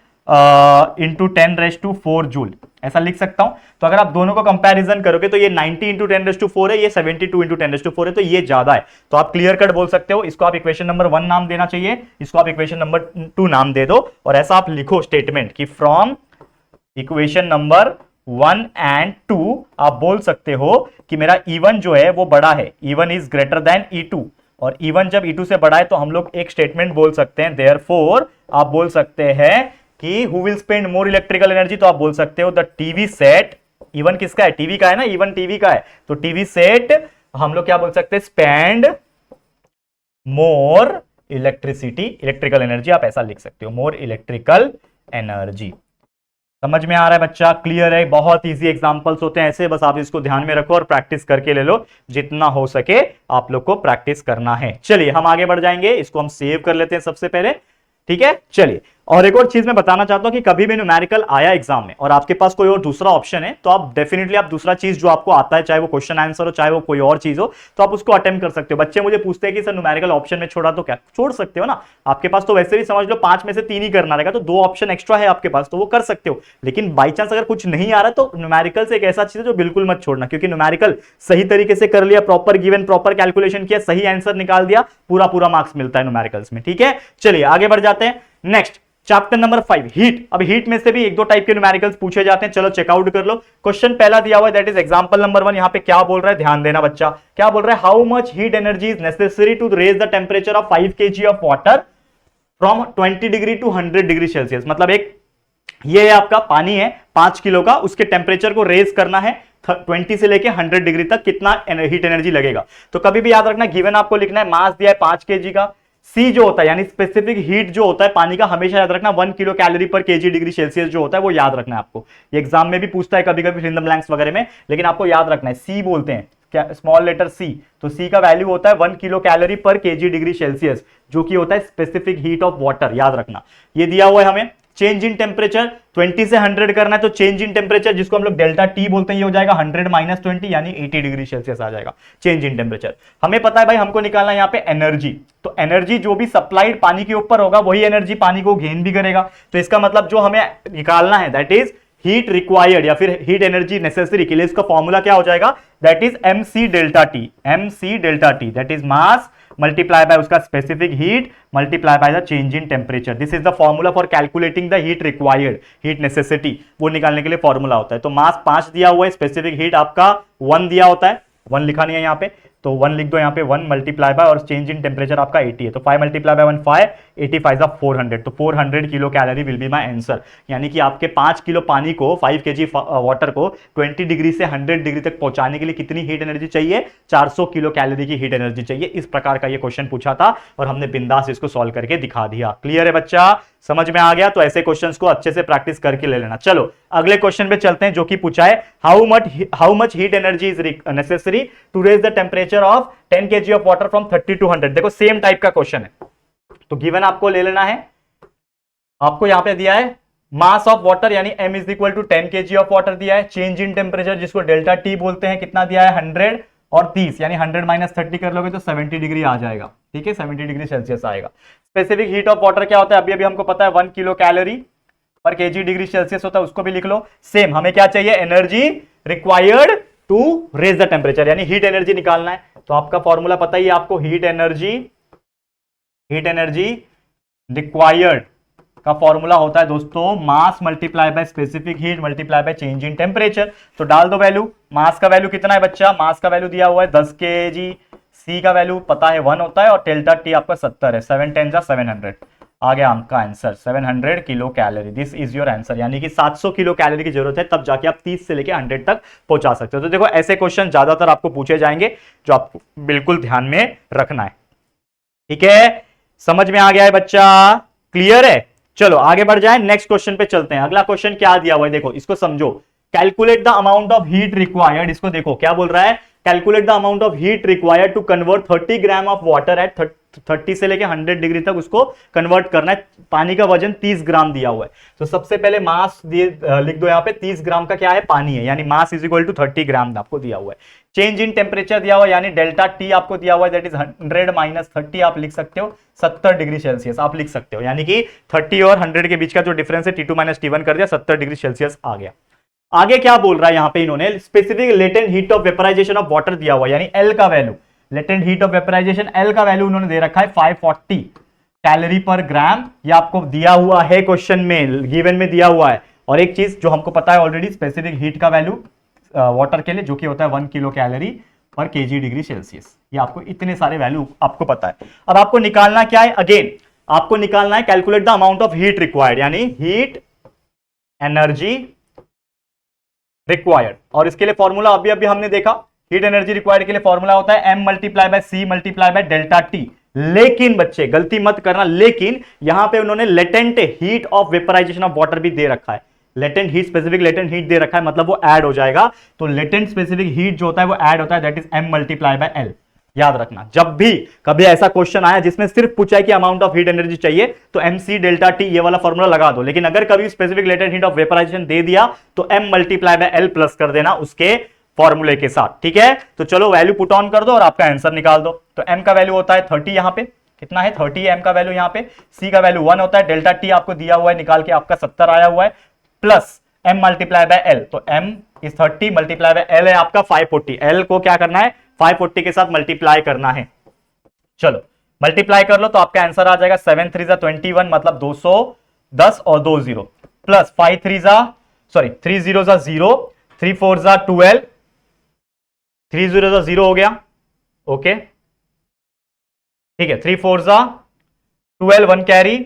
S1: इंटू 10⁻⁴ जूल, ऐसा लिख सकता हूं। तो अगर आप दोनों को कंपैरिजन करोगे तो ये 90 इंटू 10⁴ है, ये 72 इंटू 10⁴ है, तो ये ज्यादा है। तो आप क्लियर कट बोल सकते हो, इसको आप इक्वेशन नंबर 1 नाम देना चाहिए, इसको आप इक्वेशन नंबर 2 नाम दे दो, और ऐसा आप लिखो स्टेटमेंट कि फ्रॉम इक्वेशन नंबर 1 एंड 2 आप बोल सकते हो कि मेरा E1 जो है वो बड़ा है, E1 is greater than E2, और E1 जब E2 से बड़ा है तो हम लोग एक स्टेटमेंट बोल सकते हैं, देयरफॉर आप बोल सकते हैं कि who will spend more electrical energy, तो आप बोल सकते हो द टीवी सेट, E1 किसका है, टीवी का है ना, E1 टीवी का है, तो टीवी सेट हम लोग क्या बोल सकते हैं, spend more electricity, electrical energy आप ऐसा लिख सकते हो, मोर इलेक्ट्रिकल एनर्जी। समझ में आ रहा है बच्चा, क्लियर है, बहुत इजी एग्जांपल्स होते हैं ऐसे, बस आप इसको ध्यान में रखो और प्रैक्टिस करके ले लो, जितना हो सके आप लोग को प्रैक्टिस करना है। चलिए हम आगे बढ़ जाएंगे, इसको हम सेव कर लेते हैं सबसे पहले, ठीक है। चलिए, और एक और चीज मैं बताना चाहता हूं कि कभी भी न्यूमेरिकल आया एग्जाम में और आपके पास कोई और दूसरा ऑप्शन है, तो आप डेफिनेटली आप दूसरा चीज जो आपको आता है, चाहे वो क्वेश्चन आंसर हो, चाहे वो कोई और चीज हो, तो आप उसको अटेम्प्ट कर सकते हो। बच्चे मुझे पूछते हैं कि सर न्यूमेरिकल ऑप्शन में छोड़ा तो क्या, छोड़ सकते हो ना, आपके पास तो वैसे भी समझ लो 5 में से 3 ही करना रहेगा, तो 2 ऑप्शन एक्स्ट्रा है आपके पास, तो वो कर सकते हो। लेकिन बाई चांस अगर कुछ नहीं आ रहा तो न्यूमेरिकल से एक ऐसा चीज है जो बिल्कुल मत छोड़ना, क्योंकि न्यूमेरिकल सही तरीके से कर लिया, प्रॉपर गिवन, प्रॉपर कैलकुलेशन किया, सही आंसर निकाल दिया, पूरा मार्क्स मिलता है न्यूमेरिकल्स में, ठीक है। चलिए आगे बढ़ जाते हैं, नेक्स्ट चैप्टर नंबर 5 हीट। अब हीट में से भी 1-2 टाइप के न्यूमेरिकल्स पूछे जाते हैं, चलो चेकआउट कर लो। क्वेश्चन पहला दिया हुआ है, दैट इज एग्जांपल नंबर 1। यहां पे क्या बोल रहा है, ध्यान देना बच्चा, क्या बोल रहा है, how much heat energy is necessary to raise the temperature of 5 kg of water from 20 degree to 100 degree Celsius. मतलब एक ये आपका पानी है 5 किलो का, उसके टेंपरेचर को रेज करना है 20 से लेके 100 डिग्री तक, कितना हीट एनर्जी लगेगा। तो कभी भी याद रखना, गिवन आपको लिखना है, मास दिया है 5 kg का, सी जो होता है यानी स्पेसिफिक हीट जो होता है पानी का, हमेशा याद रखना 1 किलो कैलोरी पर केजी डिग्री सेल्सियस जो होता है, वो याद रखना है आपको। ये एग्जाम में भी पूछता है कभी कभी फिल इन द ब्लैंक्स वगैरह में, लेकिन आपको याद रखना है, सी बोलते हैं क्या, स्मॉल लेटर सी, तो सी का वैल्यू होता है 1 किलो कैलोरी पर केजी डिग्री सेल्सियस, जो कि होता है स्पेसिफिक हीट ऑफ वाटर, याद रखना। ये दिया हुआ है हमें। चेंज इन टेम्परेचर 20 से 100 करना है, तो चेंज इन टेम्परेचर जिसको हम लोग डेल्टा टी बोलते हैं, ये हो जाएगा 100 - 20 यानी 80 डिग्री सेल्सियस आ जाएगा चेंज इन टेम्परेचर। हमें पता है भाई हमको निकालना है यहाँ पे एनर्जी, तो एनर्जी जो भी सप्लाइड पानी के ऊपर होगा वही एनर्जी पानी को गेन भी करेगा। तो इसका मतलब जो हमें निकालना है दैट इज हीट रिक्वायर्ड या फिर हीट एनर्जी नेसेसरी के लिए, इसका फॉर्मूला क्या हो जाएगा, that is mc delta t, mc delta t that is mass multiply by उसका specific heat multiply by the change in temperature. This is the formula for calculating the heat required, heat necessity, वो निकालने के लिए formula होता है। तो मास 5 दिया हुआ है, स्पेसिफिक हीट आपका 1 दिया होता है, 1 लिखा नहीं है यहाँ पे, तो 1 लिख दो यहाँ पे, 1 मल्टीप्लाई बाय और चेंज इन टेम्परेचर आपका 80 है, तो 5 मल्टीप्लाई बाय 1 5, 80 5 400, तो 400 kilo calorie will be my answer. यानी कि आपके 5 किलो पानी को, 5 kg वाटर को 20 डिग्री से 100 डिग्री तक पहुंचाने के लिए कितनी हीट एनर्जी चाहिए, 400 किलो कैलोरी की हीट एनर्जी चाहिए। इस प्रकार का ये क्वेश्चन पूछा था और हमने बिंदास इसको सॉल्व करके दिखा दिया। क्लियर है बच्चा, समझ में आ गया? तो ऐसे क्वेश्चंस को अच्छे से प्रैक्टिस करके ले लेना। चलो अगले क्वेश्चन पे चलते हैं, जो कि पूछा है how much heat energy is necessary to raise the temperature of 10 kg of water from 30 to 100। देखो सेम टाइप का क्वेश्चन है, तो गिवन आपको ले लेना है, आपको यहां पे दिया है मास ऑफ वाटर यानी m is equal to 10 kg of water दिया है, चेंज इन टेम्परेचर जिसको डेल्टा टी बोलते हैं कितना दिया है 100 और 30, यानी 100 - 30 कर लोगे तो 70 डिग्री आ जाएगा, ठीक है 70 डिग्री सेल्सियस आएगा। स्पेसिफिक हीट ऑफ वाटर क्या होता है, अभी हमको पता है 1 किलो कैलोरी पर केजी डिग्री सेल्सियस होता है, उसको भी लिख लो। सेम हमें क्या चाहिए, energy required to raise the temperature, यानी हीट एनर्जी निकालना है। तो आपका फॉर्मूला पता ही है आपको, हीट एनर्जी रिक्वायर्ड का फॉर्मूला होता है दोस्तों mass multiply by specific heat multiply by change in temperature. तो डाल दो वैल्यू, मास का वैल्यू कितना है बच्चा, मास का वैल्यू दिया हुआ है 10 kg, सी का वैल्यू पता है 1 होता है और डेल्टा टी आपका 70 है, 7 10 700 आ गया आपका answer 700 kilo calorie. This is your answer, यानी कि 700 किलो कैलोरी की जरूरत है, तब जाके आप 30 से लेके 100 तक पहुंचा सकते हो। तो देखो ऐसे क्वेश्चन ज्यादातर आपको पूछे जाएंगे, जो आपको बिल्कुल ध्यान में रखना है, ठीक है। समझ में आ गया है बच्चा, क्लियर है? चलो आगे बढ़ जाए, नेक्स्ट क्वेश्चन पे चलते हैं। अगला क्वेश्चन क्या दिया हुआ है, देखो इसको समझो, calculate the amount of heat required. इसको देखो क्या बोल रहा है, calculate the amount of heat required to convert 30 gram of water at 30 से लेके 100 डिग्री तक उसको कन्वर्ट करना है। पानी का वजन 30 ग्राम दिया हुआ है, तो सबसे पहले मास लिख दो यहाँ पे 30 ग्राम का क्या है, पानी है, यानी मास इज इक्वल टू 30 ग्राम आपको दिया हुआ है। चेंज इन टेम्परेचर दिया हुआ है, यानी डेल्टा टी आपको दिया हुआ है, दैट इज 100 माइनस 30 आप लिख सकते हो 70 डिग्री सेल्सियस आप लिख सकते हो, यानी कि 30 और 100 के बीच का जो डिफरेंस है T2 माइनस T1 कर दिया, 70 डिग्री सेल्सियस आ गया। आगे क्या बोल रहा है यहाँ पे इन्होंने, specific latent heat of vaporisation of water दिया हुआ है, यानी एल का value, latent heat of vaporisation L का वैल्यू उन्होंने दे रखा है 540 कैलोरी पर ग्राम, ये आपको दिया हुआ है क्वेश्चन में, गिवन में दिया हुआ है। और एक चीज जो हमको पता है ऑलरेडी, स्पेसिफिक हीट का वैल्यू वाटर के लिए जो कि होता है 1 किलो कैलोरी पर केजी डिग्री सेल्सियस, ये आपको इतने सारे वैल्यू आपको पता है। अब आपको निकालना क्या है, अगेन आपको निकालना है calculate the amount of heat required, यानी हीट एनर्जी रिक्वायर्ड, और इसके लिए फॉर्मूला अभी हमने देखा, हीट एनर्जी रिक्वायर्ड के लिए फॉर्मूला होता है m multiply by c multiply by delta t. लेकिन बच्चे गलती मत करना, लेकिन यहां पे उन्होंने latent heat of vaporisation of water भी दे रखा है, latent heat, specific latent heat दे रखा है, मतलब वो ऐड हो जाएगा, तो लेटेंट स्पेसिफिक हीट जो होता है वो ऐड होता है, that is m multiply by l। याद रखना, जब भी कभी ऐसा क्वेश्चन आया जिसमें सिर्फ पूछा है कि अमाउंट ऑफ हीट एनर्जी चाहिए, तो mc डेल्टा टी ये वाला फॉर्मूला लगा दो, लेकिन अगर कभी specific latent heat of vaporisation दे दिया तो m multiply by l plus कर देना उसके फॉर्मूले के साथ, ठीक है। तो चलो वैल्यू पुट ऑन कर दो और आपका आंसर निकाल दो। तो m का वैल्यू होता है 30, यहां पे कितना है 30 m का वैल्यू, यहां पे c का वैल्यू 1 होता है, डेल्टा टी आपको दिया हुआ है निकाल के आपका 70 आया हुआ है, plus m multiply by l, तो m is 30 multiply by l है आपका 540, l को क्या करना है 540 के साथ मल्टीप्लाई करना है। चलो मल्टीप्लाई कर लो तो आपका आंसर आ जाएगा 7 3 21, मतलब 210 और 2 0, प्लस 5 3 3 0 0, 3 4 12, 3 0 0 हो गया, ओके ठीक है, 3 4 12, 1 कैरी,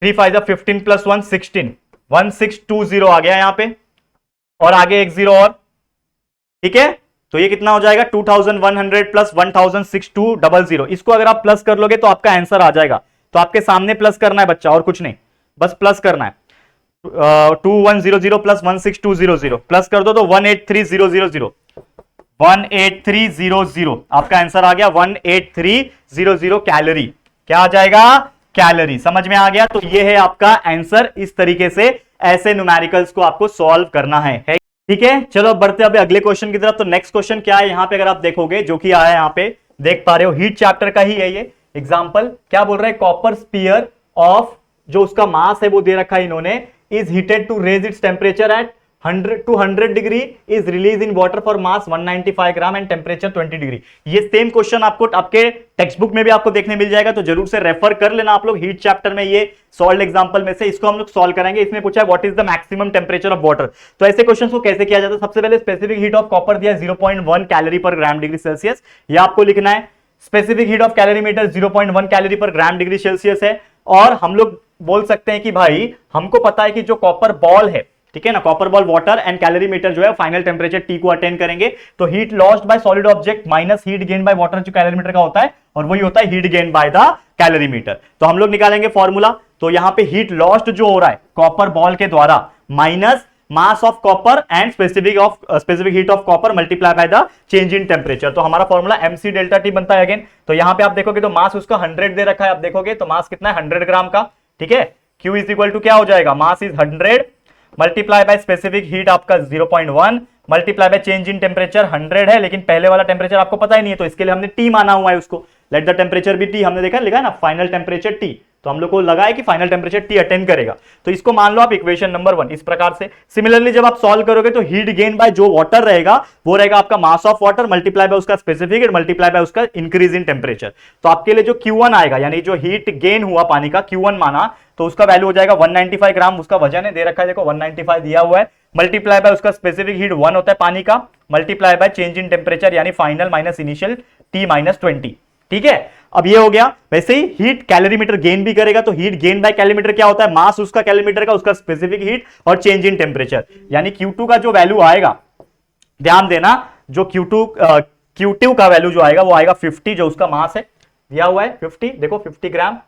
S1: 3 5 15 प्लस 1 16, 1620 आ गया यहां पे, और आगे एक 0 और, ठीक है। तो ये कितना हो जाएगा 2100 प्लस 1620, इसको अगर आप प्लस कर लोगे तो आपका आंसर आ जाएगा। तो आपके सामने प्लस करना है बच्चा, और कुछ नहीं, बस प्लस करना है। 2100 प्लस 16200 प्लस कर दो तो 183000, 18300 आपका आंसर आ गया, 18300 कैलोरी। क्या आ जाएगा, कैलोरी। समझ में आ गया। तो ये है आपका आंसर। इस तरीके से ऐसे न्यूमेरिकल्स को आपको सॉल्व करना है। ठीक है, चलो अब बढ़ते हैं अभी अगले क्वेश्चन की तरफ। तो नेक्स्ट क्वेश्चन क्या है यहाँ पे, अगर आप देखोगे जो कि आया है यहाँ पे, देख पा रहे हो, हीट चैप्टर का ही है ये एग्जांपल। क्या बोल रहा है, कॉपर स्पीयर ऑफ, जो उसका मास है वो दे रखा है इन्होंने, is heated to raise its temperature at 100 to 100 degree, is release in water for mass 195 gram and temperature 20 degree. ये सेम क्वेश्चन आपको आपके टेक्स्ट बुक में भी आपको देखने मिल जाएगा, तो जरूर से रेफर कर लेना आप लोग हीट चैप्टर में। ये सॉल्व एग्जांपल में से इसको हम लोग सॉल्व करेंगे। इसमें पूछा है what is the maximum temperature of water. तो ऐसे क्वेश्चन को कैसे किया जाता है, सबसे पहले स्पेसिफिक हीट ऑफ कॉपर दिया 0.1 कैलोरी पर ग्राम डिग्री सेल्सियस, ये आपको लिखना है। Specific heat of calorimeter 0.1 calorie पर ग्राम डिग्री सेल्सियस है। और हम लोग बोल सकते हैं कि भाई हमको पता है कि जो कॉपर बॉल है, ठीक है ना, copper ball water and calorimeter जो है फाइनल टेम्परेचर T को अटेन करेंगे। तो heat lost by solid object minus heat gain by water जो कैलोरीमीटर का होता है, और वही होता है heat gain by the calorimeter. तो हम लोग निकालेंगे फॉर्मूला। तो यहां पे हीट लॉस्ट जो हो रहा है कॉपर बॉल के द्वारा minus mass of copper and specific heat of copper multiply by the change in temperature. तो हमारा फॉर्मूला mc डेल्टा टी बनता है अगेन। तो यहां पे आप देखोगे तो मास उसका 100 दे रखा है, आप देखोगे तो मास कितना है 100 ग्राम का, ठीक है। Q इज इक्वल टू क्या हो जाएगा, mass is 100 multiply by specific heat आपका 0.1 multiply by change in temperature 100 है, लेकिन पहले वाला टेम्परेचर आपको पता ही नहीं है, तो इसके लिए हमने T माना हुआ है उसको। लेट द टेम्परेचर भी T, हमने देखा लिखा है ना फाइनल टेम्परेचर T, तो हम लोग को लगा है कि फाइनल टेम्परेचर T अटेंड करेगा। तो इसको मान लो आप इक्वेशन नंबर 1 इस प्रकार से। सिमिलरली जब आप सॉल्व करोगे तो हीट गेन बाय जो वाटर रहेगा वो रहेगा आपका मास ऑफ वाटर मल्टीप्लाई बाय उसका स्पेसिफिक हीट मल्टीप्लाई बाय उसका इंक्रीज इन टेम्परेचर। तो आपके लिए जो Q1 आएगा, यानी जो हीट गेन हुआ पानी का Q1 माना, तो उसका वैल्यू हो जाएगा 195 ग्राम, उसका वजन है दे रखा है, देखो 195 दिया हुआ है, मल्टीप्लाई बाय उसका स्पेसिफिक हीट 1 होता है पानी का, multiply by change in temperature यानी final minus initial T minus 20, ठीक है। अब ये हो गया। वैसे ही हीट कैलोरीमीटर गेन भी करेगा, तो हीट गेन बाय कैलोरीमीटर क्या होता है, मास उसका कैलोरीमीटर का, उसका स्पेसिफिक हीट और चेंज इन टेम्परेचर, यानी Q2 का जो वैल्यू आएगा, ध्यान देना, जो Q2 का वैल्यू जो आएगा वो आएगा 50, जो उसका मास है दिया हुआ है 50, देखो 50 ग्राम,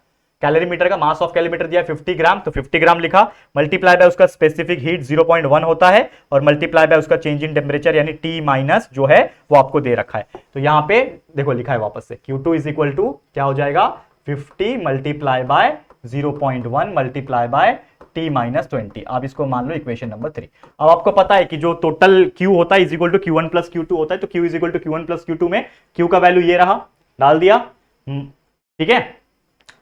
S1: कैलोरीमीटर का मास ऑफ कैलोरीमीटर दिया 50 ग्राम, तो 50 ग्राम लिखा, मल्टीप्लाई बाय उसका स्पेसिफिक हीट 0.1 होता है, और मल्टीप्लाई बाय उसका चेंज इन टेम्परेचर यानी T माइनस जो है वो आपको दे रखा है। तो यहां पे देखो लिखा है वापस से, Q2 इज इक्वल टू क्या हो जाएगा, 50 multiply by 0.1 multiply by T minus 20। आप इसको मान लो इक्वेशन नंबर 3। अब आपको पता है कि जो टोटल Q होता है is equal to Q1 plus Q2 होता है, तो Q is equal to Q1 plus Q2 में Q का वैल्यू ये रहा, डाल दिया, ठीक है।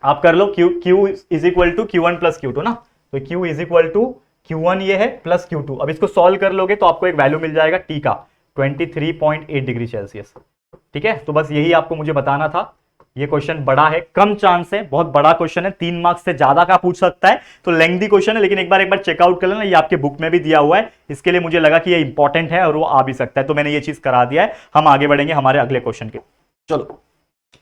S1: आप कर लो, Q is equal to Q1 plus Q2 ना, तो Q is equal to Q1 ये है प्लस Q2। अब इसको सॉल्व कर लोगे तो आपको एक वैल्यू मिल जाएगा T का 23.8 डिग्री सेल्सियस, ठीक है। तो बस यही आपको मुझे बताना था। ये क्वेश्चन बड़ा है, कम चांस है, बहुत बड़ा क्वेश्चन है, 3 मार्क्स से ज्यादा का पूछ सकता है, तो लेंथी क्वेश्चन है, लेकिन एक बार चेकआउट कर लेना, ये आपके बुक में भी दिया हुआ है, इसके लिए मुझे लगा कि ये इंपॉर्टेंट है और वो आ भी सकता है, तो मैंने ये चीज करा दिया है। हम आगे बढ़ेंगे हमारे अगले क्वेश्चन के, चलो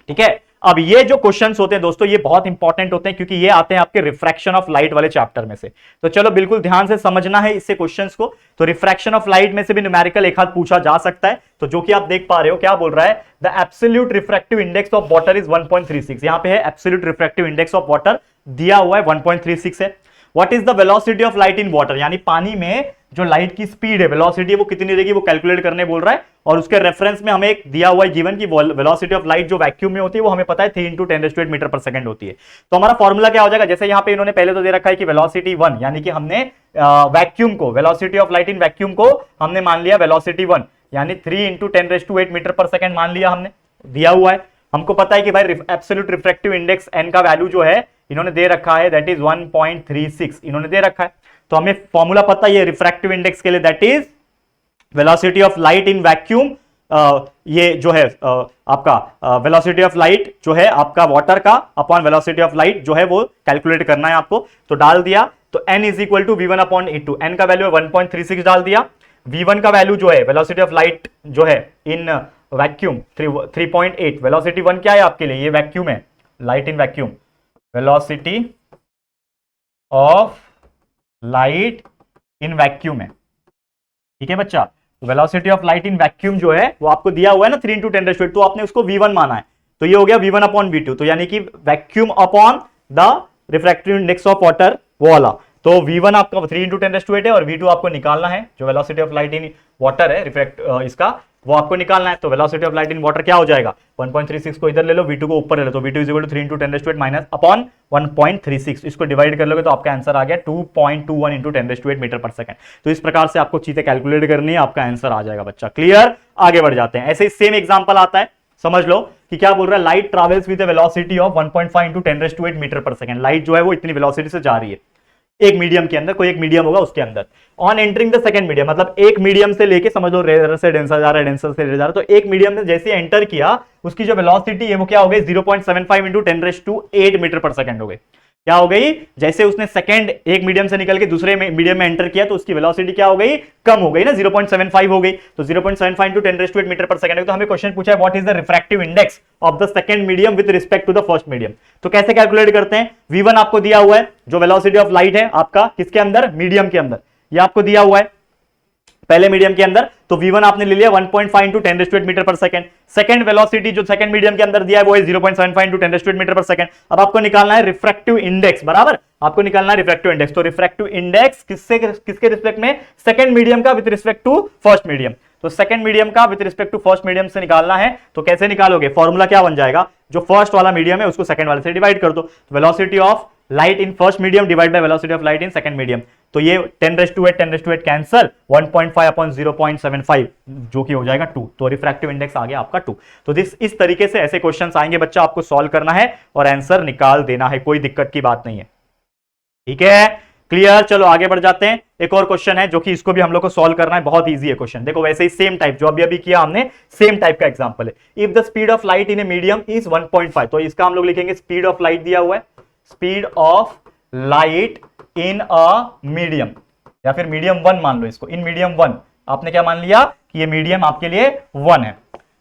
S1: ठीक है। अब ये जो क्वेश्चंस होते हैं दोस्तों ये बहुत इंपॉर्टेंट होते हैं, क्योंकि ये आते हैं आपके रिफ्रैक्शन ऑफ लाइट वाले चैप्टर में से। तो चलो बिल्कुल ध्यान से समझना है इससे क्वेश्चंस को। तो रिफ्रैक्शन ऑफ लाइट में से भी न्यूमेरिकल एक हाथ पूछा जा सकता है, तो जो कि आप देख पा रहे हो क्या बोल रहा है, the absolute refractive index of water is 1.36। यहां पे है absolute refractive index of water दिया हुआ है 1.36 है। What is the velocity of light in water, यानी पानी में जो लाइट की स्पीड है, वेलोसिटी है, वो कितनी रहेगी वो कैलकुलेट करने बोल रहा है। और उसके रेफरेंस में हमें एक दिया हुआ है गिवन की वेलोसिटी ऑफ लाइट जो वैक्यूम में होती है वो हमें पता है 3 × 10⁸ मीटर पर सेकंड होती है। तो हमारा फॉर्मूला क्या हो जाएगा, जैसे यहां पे इन्होंने पहले तो दे रखा है कि वेलोसिटी 1, यानी कि हमने वैक्यूम को, velocity of light in vacuum को हमने मान लिया वेलोसिटी 1, यानी 3 × 10⁸ मीटर पर सेकंड मान लिया हमने, दिया हुआ है। हमको पता है कि भाई एब्सोल्यूट रिफ्रैक्टिव इंडेक्स n का वैल्यू जो है इन्होंने दे रखा है, दैट इज 1.36 इन्होंने दे रखा है। तो हमें फॉर्मूला पता है ये रिफ्रैक्टिव इंडेक्स के लिए, that is velocity of light in vacuum, ये जो है आपका वेलोसिटी ऑफ लाइट जो है आपका वाटर का अपॉन वेलोसिटी ऑफ लाइट जो है वो कैलकुलेट करना है आपको। तो डाल दिया, तो n is equal to V1 upon E2, n का वैल्यू है 1.36 डाल दिया, V1 का वैल्यू जो है वेलोसिटी ऑफ लाइट जो है इन वैक्यूम 3.8, वेलोसिटी 1 क्या है आपके लिए, ये वैक्यूम है, light in vacuum, velocity of light in vacuum है, ठीक है बच्चा। Velocity of light in vacuum जो है वो आपको दिया हुआ है ना 3 × 10⁻², तो आपने उसको V1 माना है, तो ये हो गया V1 अपॉन V2, तो यानी कि vacuum upon the refractive index of water वो वाला। तो V1 आपका 3 × 10⁸ है और V2 आपको निकालना है, जो velocity of light in water है रिफ्रैक्ट इसका वो आपको निकालना है। तो velocity of light in water क्या हो जाएगा, 1.36 को इधर ले लो, V2 को ऊपर ले लो, तो V2 is equal to 3 × 10⁻² minus upon 1.36, इसको डिवाइड कर लोगे तो आपका आंसर आ गया 2.21 × 10⁻² मीटर पर सेकंड। तो इस प्रकार से आपको चीजें कैलकुलेट करनी है, आपका आंसर आ जाएगा बच्चा। क्लियर, आगे बढ़ जाते हैं। ऐसे ही सेम एग्जांपल आता है, समझ लो कि क्या बोल रहा है, light travels with a velocity of 1.5 × 10⁻² metre पर सेकंड। लाइट जो है वो इतनी वेलोसिटी से जा रही है एक मीडियम के अंदर, कोई एक मीडियम होगा उसके अंदर, on entering the second medium, मतलब एक मीडियम से लेके समझ लो रेयर से डेंसर जा रहा है, डेंसर से रेयर जा रहा है, तो एक मीडियम में जैसे एंटर किया उसकी जो वेलोसिटी है वो क्या हो गई 0.75 × 10⁸ मीटर पर सेकंड हो गई। क्या हो गई, जैसे उसने सेकंड एक मीडियम से निकल के दूसरे मीडियम में एंटर किया तो उसकी वेलोसिटी क्या हो गई, कम हो गई ना, 0.75 हो गई, तो 0.75 × 10⁻² मीटर पर सेकंड। तो हमें क्वेश्चन पूछा है what is the refractive index of the second medium with respect to the first medium. तो कैसे कैलकुलेट करते हैं, V1 आपको दिया हुआ है जो वेलोसिटी ऑफ लाइट है आपका किसके अंदर, मीडियम के अंदर, ये आपको दिया हुआ है पहले मीडियम के अंदर, तो V1 आपने ले लिया 1.5 × 10⁻² मीटर पर सेकंड। सेकंड वेलोसिटी जो सेकंड मीडियम के अंदर दिया है वो है 0.75 × 10⁻² मीटर पर सेकंड। अब आपको निकालना है रिफ्रैक्टिव इंडेक्स, बराबर, आपको निकालना है रिफ्रैक्टिव इंडेक्स। तो रिफ्रैक्टिव इंडेक्स किसके रिस्पेक्ट में, सेकंड मीडियम का with respect to first medium. तो सेकंड मीडियम का with respect to first medium से निकालना है, तो कैसे निकालोगे, फॉर्मूला क्या बन जाएगा, जो फर्स्ट वाला मीडियम है उसको सेकंड वाले से डिवाइड कर दो, velocity of light in first medium divide by velocity of light in second medium. तो ये 10⁻² कैंसल, 1.5 अपॉन 0.75 जो कि हो जाएगा 2, तो रिफ्रैक्टिव इंडेक्स आ गया आपका 2। तो इस तरीके से ऐसे क्वेश्चंस आएंगे बच्चा, आपको सॉल्व करना है और आंसर निकाल देना है, कोई दिक्कत की बात नहीं है, ठीक है, क्लियर। चलो आगे बढ़ जाते हैं। एक और क्वेश्चन है जो कि इसको भी हम लोग को सॉल्व करना है, बहुत इजी है क्वेश्चन, देखो वैसे ही सेम टाइप जो अभी किया हमने, सेम टाइप का एग्जांपल है। If the speed of light in a medium is 1.5, तो इसका हम लोग लिखेंगे स्पीड ऑफ लाइट दिया हुआ है, speed of light in a medium, या फिर मीडियम 1 मान लो इसको, इन मीडियम 1 आपने क्या मान लिया कि ये मीडियम आपके लिए 1 है,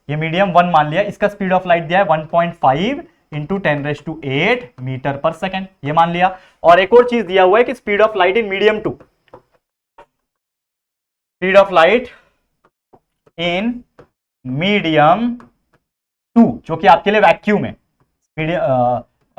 S1: ये मीडियम 1 मान लिया, इसका स्पीड ऑफ लाइट दिया है 1.5 × 10⁸ मीटर पर सेकंड, ये मान लिया। और एक और चीज दिया हुआ है कि speed of light in medium 2, speed of light in medium 2 जो कि आपके लिए वैक्यूम है,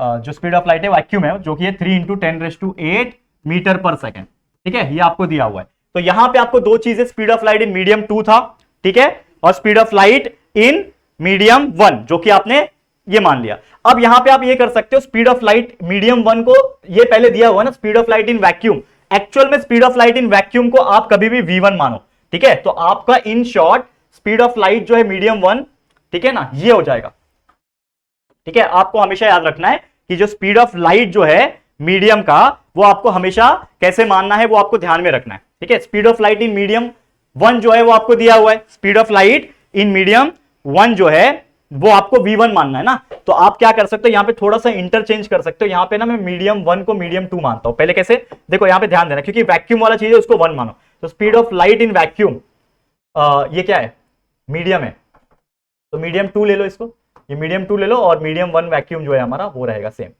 S1: जो स्पीड ऑफ लाइट है वैक्यूम है, जो कि है 3 × 10⁸ मीटर पर सेकेंड। ठीक है, ये आपको दिया हुआ है। तो यहां पे आपको दो चीजें, speed of light in medium 2 था, ठीक है, और speed of light in medium 1, जो कि आपने ये मान लिया। अब यहां पे आप ये कर सकते हो, स्पीड ऑफ लाइट मीडियम 1 को ये पहले दिया हुआ ना, speed of light in vacuum. Actual में speed of light in vacuum को आप कभी भी v1 मानो, ठीक है। तो आपका in short speed of light जो है मीडियम 1, ठीक है ना, ये हो जाएगा। ठीक है, आपको हमेशा याद रखना है कि जो स्पीड ऑफ लाइट जो है मीडियम का, वो आपको हमेशा कैसे मानना है, वो आपको ध्यान में रखना है। ठीक है, speed of light in medium 1 जो है वो आपको दिया हुआ है, speed of light in medium 1 जो है वो आपको v1 मानना है ना। तो आप क्या कर सकते हो, यहां पे थोड़ा सा इंटरचेंज कर सकते हो। यहां पे ना मैं मीडियम 1 को मीडियम 2 मानता हूं। पहले कैसे, देखो यहां पे ध्यान देना, क्योंकि वैक्यूम वाला चीज है उसको 1 मानो। तो speed of light in vacuum, ये क्या है, मीडियम है, तो मीडियम 2 ले लो इसको, ये मीडियम 2 ले लो, और मीडियम 1 वैक्यूम जो है हमारा वो रहेगा सेम,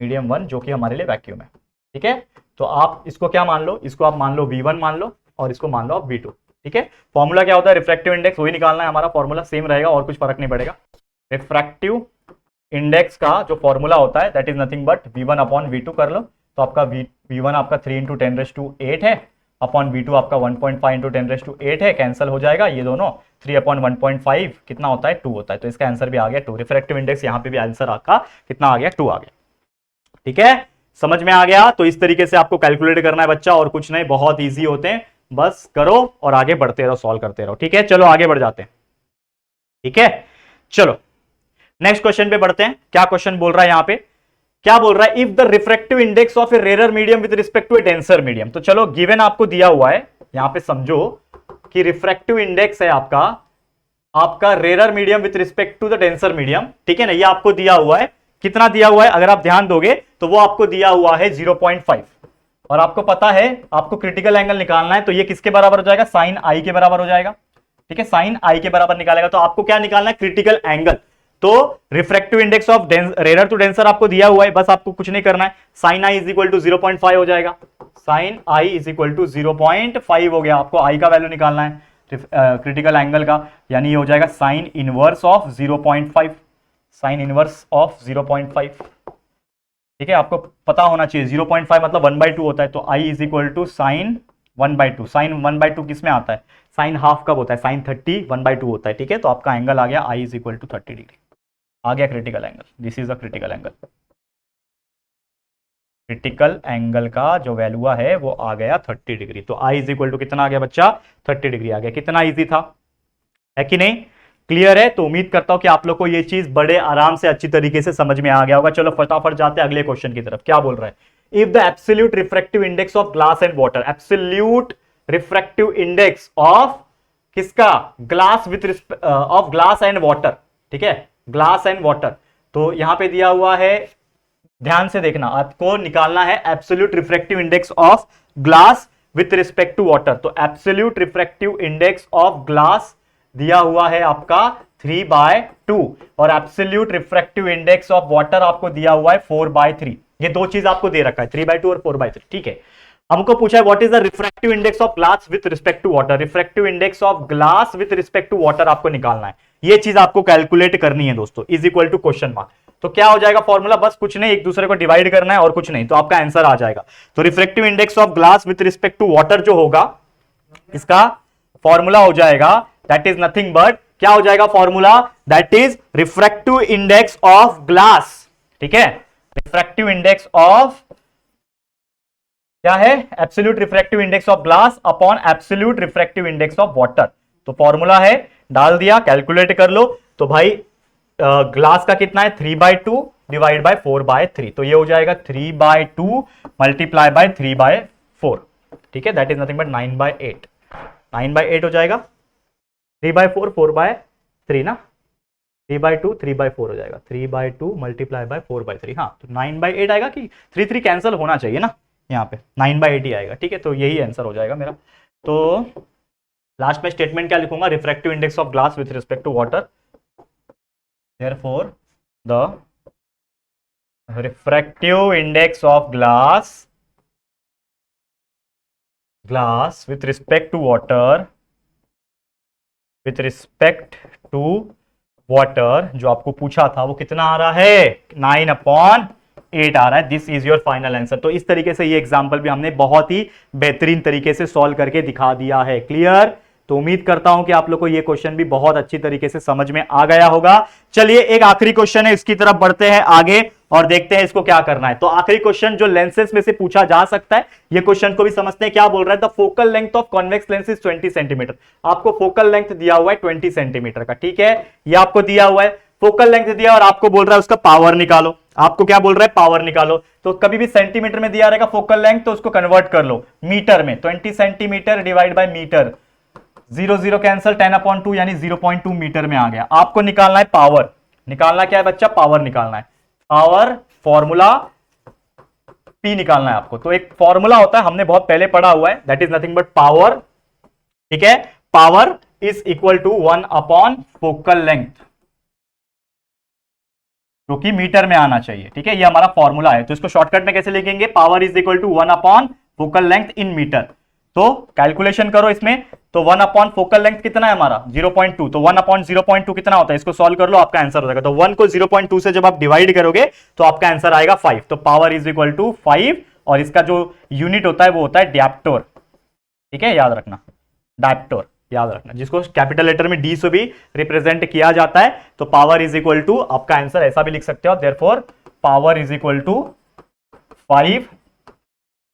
S1: मीडियम 1 जो कि हमारे लिए वैक्यूम है। ठीक है, तो आप इसको क्या मान लो, इसको आप मान लो v1 मान लो, और इसको मान लो आप v2। ठीक है, फॉर्मूला क्या होता है, रिफ्रैक्टिव इंडेक्स वही निकालना है, हमारा फॉर्मूला सेम रहेगा और कुछ फर्क नहीं पड़ेगा। रिफ्रैक्टिव इंडेक्स का जो फॉर्मूला होता है that is nothing but v1 upon v2 कर लो। तो आपका v1 आपका 3 × 10⁸ है, अपॉन v2 आपका 1.5 × 10⁸ है, कैंसिल हो जाएगा ये दोनों। 3/1.5 कितना होता है, 2 होता है। तो इसका आंसर भी आ गया 2। रिफ्रैक्टिव इंडेक्स यहाँ पे भी आंसर आपका कितना आ गया, 2 आ गया। ठीक है, समझ में आ गया। तो इस तरीके से आपको कैलकुलेट करना है बच्चा, और कुछ नहीं, बहुत ईजी होते हैं, बस करो और आगे बढ़ते रहो, सॉल्व करते रहो। ठीक है, चलो आगे बढ़ जाते हैं। ठीक है, चलो नेक्स्ट क्वेश्चन पे बढ़ते हैं। क्या क्वेश्चन बोल रहा है यहां पे, क्या बोल रहा है, if the refractive index of a rare medium with respect to a denser medium. तो चलो गिवन आपको दिया हुआ है, यहां पे समझो कि रिफ्रैक्टिव इंडेक्स है आपका rare medium with respect to the denser medium. ठीक है ना, ये आपको दिया हुआ है, कितना दिया हुआ है, अगर आप ध्यान दोगे तो वो आपको दिया हुआ है 0.5, और आपको पता है आपको क्रिटिकल एंगल निकालना है, तो ये किसके बराबर हो जाएगा, साइन आई के बराबर हो जाएगा। ठीक है, साइन आई के बराबर निकालेगा, तो आपको क्या निकालना है, क्रिटिकल एंगल। तो refractive index of rare to denser आपको दिया हुआ है, बस आपको कुछ नहीं करना है, sine I is equal to 0.5 हो जाएगा। Sine I is equal to 0.5 हो गया, आपको आई का वैल्यू निकालना है क्रिटिकल एंगल का, यानी ये हो जाएगा sine inverse of 0.5, sine inverse of 0.5। ठीक है, आपको पता होना चाहिए 0.5 मतलब 1/2 होता है, तो i is equal to sine 1/2। Sine 1/2 किस में आता है, साइन हाफ कब होता है, साइन 30 1/2 होता है। ठीक है, तो आपका एंगल आ गया i is equal to 30 degree, आ गया critical angle. This is the critical angle, critical angle का जो वैल्यू है वो आ गया 30 डिग्री। तो i इज इक्वल टू कितना आ गया बच्चा, 30 डिग्री आ गया। कितना ईजी था, है कि नहीं, क्लियर है। तो उम्मीद करता हूं कि आप लोग को ये चीज बड़े आराम से अच्छी तरीके से समझ में आ गया होगा। चलो फटाफट जाते हैं अगले क्वेश्चन की तरफ। क्या बोल रहा है, if the absolute refractive index of glass and water, absolute refractive index of किसका, glass with of glass and water. ठीक है, ग्लास एंड वाटर, तो यहां पे दिया हुआ है, ध्यान से देखना, आपको निकालना है absolute refractive index of glass with respect to water. तो absolute refractive index of glass दिया हुआ है आपका 3/2, और absolute refractive index of water आपको दिया हुआ है 4/3। ये दो चीज आपको दे रखा है, 3/2 और 4/3। ठीक है, हमको पूछा है what is the refractive index of glass with respect to water. Refractive index of glass with respect to water आपको निकालना है, ये चीज आपको कैलकुलेट करनी है दोस्तों, is equal to question mark. तो क्या हो जाएगा फॉर्मूला, बस कुछ नहीं, एक दूसरे को डिवाइड करना है और कुछ नहीं, तो आपका आंसर आ जाएगा। तो refractive index of glass with respect to water जो होगा, इसका फॉर्मूला हो जाएगा दैट इज नथिंग बट, क्या हो जाएगा formula, that is refractive index of glass. ठीक है, रिफ्रैक्टिव इंडेक्स ऑफ क्या है, absolute refractive index of glass upon absolute refractive index of water. तो फॉर्मूला है, डाल दिया, कैलकुलेट कर लो। तो भाई ग्लास का कितना है, 3/2 डिवाइड बाय 4/3, तो ये हो जाएगा 3/2 मल्टीप्लाई बाय 3/4। ठीक है, दैट इज नथिंग बट 9/8, 9/8 हो जाएगा, 3/4 4/3 ना, 3/2 3/4 हो जाएगा, 3/2 मल्टीप्लाई बाय 4/3। हाँ, तो 9/8 आएगा, कि 3 कैंसिल होना चाहिए ना, यहाँ पे 9/8 ही आएगा। ठीक है, तो यही आंसर हो जाएगा मेरा। तो लास्ट में स्टेटमेंट क्या लिखूंगा, refractive index of glass with respect to water, therefore the refractive index of glass with respect to water water जो आपको पूछा था वो कितना आ रहा है, 9/8 आ रहा है। This is your final answer. तो इस तरीके से ये एग्जांपल भी हमने बहुत ही बेहतरीन तरीके से सॉल्व करके दिखा दिया है। क्लियर? तो उम्मीद करता हूं कि आप लोग को ये क्वेश्चन भी बहुत अच्छी तरीके से समझ में आ गया होगा। चलिए एक आखिरी क्वेश्चन है, इसकी तरफ बढ़ते हैं आगे और देखते हैं इसको क्या करना है। तो आखिरी क्वेश्चन जो लेंसेज में से पूछा जा सकता है, ये क्वेश्चन को भी समझते हैं। क्या बोल रहा है? The focal length of convex lens is 20 centimetre. आपको फोकल लेंथ दिया हुआ है 20 सेंटीमीटर का, ठीक है, ये आपको दिया हुआ है, फोकल लेंथ दिया और आपको बोल रहा है उसका पावर निकालो। आपको क्या बोल रहा है? पावर निकालो। तो कभी भी सेंटीमीटर में दिया रहेगा फोकल लेंथ तो उसको कन्वर्ट कर लो मीटर में। 20 centimetre divide by metre, 0 0 cancel, 10/2 यानी 0.2 मीटर में आ गया। आपको निकालना है पावर। निकालना क्या है बच्चा? पावर निकालना है। पावर फॉर्मूला P निकालना है आपको। तो एक फॉर्मूला होता है, हमने बहुत पहले पढ़ा हुआ है, that is nothing but power. ठीक है, power is equal to 1 upon focal length, जो कि मीटर में आना चाहिए। ठीक है, ये हमारा फॉर्मूला है। तो इसको शॉर्टकट में कैसे लिखेंगे? Power is equal to 1 upon focal length in metre. तो कैलकुलेशन करो इसमें। तो 1 अपॉन फोकल लेंथ कितना है हमारा? 0.2। तो 1 अपॉन 0.2 कितना होता है? इसको सॉल्व कर लो, आपका आंसर हो जाएगा। तो 1 को 0.2 से जब आप डिवाइड करोगे तो आपका आंसर आएगा 5। तो पावर इज इक्वल टू 5 और इसका जो यूनिट होता है वो होता है डायप्टर। ठीक है, याद रखना, डायप्टर याद रखना, जिसको कैपिटल लेटर में डी से भी रिप्रेजेंट किया जाता है। तो पावर इज इक्वल टू, आपका आंसर ऐसा भी लिख सकते हो, therefore power is equal to 5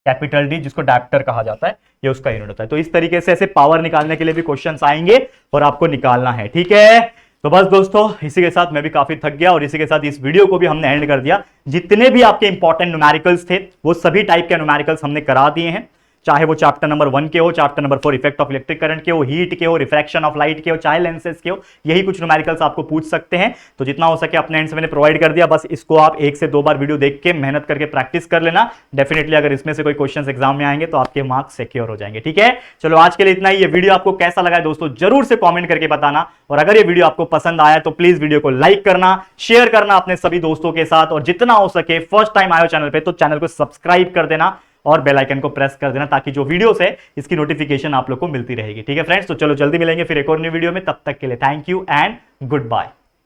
S1: capital D, जिसको डायप्टर कहा जाता है, ये उसका यूनिट होता है। तो इस तरीके से ऐसे पावर निकालने के लिए भी क्वेश्चंस आएंगे और आपको निकालना है। ठीक है, तो बस दोस्तों इसी के साथ मैं भी काफी थक गया और इसी के साथ इस वीडियो को भी हमने एंड कर दिया। जितने भी आपके इंपॉर्टेंट न्यूमेरिकल्स थे वो सभी टाइप के न्यूमेरिकल्स हमने करा दिए हैं, चाहे वो चैप्टर नंबर 1 के हो, chapter number 4 effect of electric current के हो, हीट के हो, रिफ्रैक्शन ऑफ लाइट के हो, चाहे लेंसेज के हो, यही कुछ न्यूमेरिकल्स आपको पूछ सकते हैं। तो जितना हो सके अपने एंड से मैंने प्रोवाइड कर दिया। बस इसको आप 1 से 2 बार वीडियो देख के मेहनत करके प्रैक्टिस कर लेना। डेफिनेटली अगर इसमें से कोई क्वेश्चन एग्जाम में आएंगे तो आपके मार्क्स सिक्योर हो जाएंगे। ठीक है, चलो आज के लिए इतना ही। ये वीडियो आपको कैसा लगा है दोस्तों जरूर से कॉमेंट करके बताना, और अगर ये वीडियो आपको पसंद आया तो प्लीज वीडियो को लाइक करना, शेयर करना अपने सभी दोस्तों के साथ, और जितना हो सके फर्स्ट टाइम आए हो चैनल पे तो चैनल को सब्सक्राइब कर देना और बेल आइकन को प्रेस कर देना, ताकि जो वीडियोस है इसकी नोटिफिकेशन आप लोग को मिलती रहेगी। ठीक है फ्रेंड्स, तो चलो जल्दी मिलेंगे फिर एक और न्यू वीडियो में। तब तक के लिए thank you and good bye.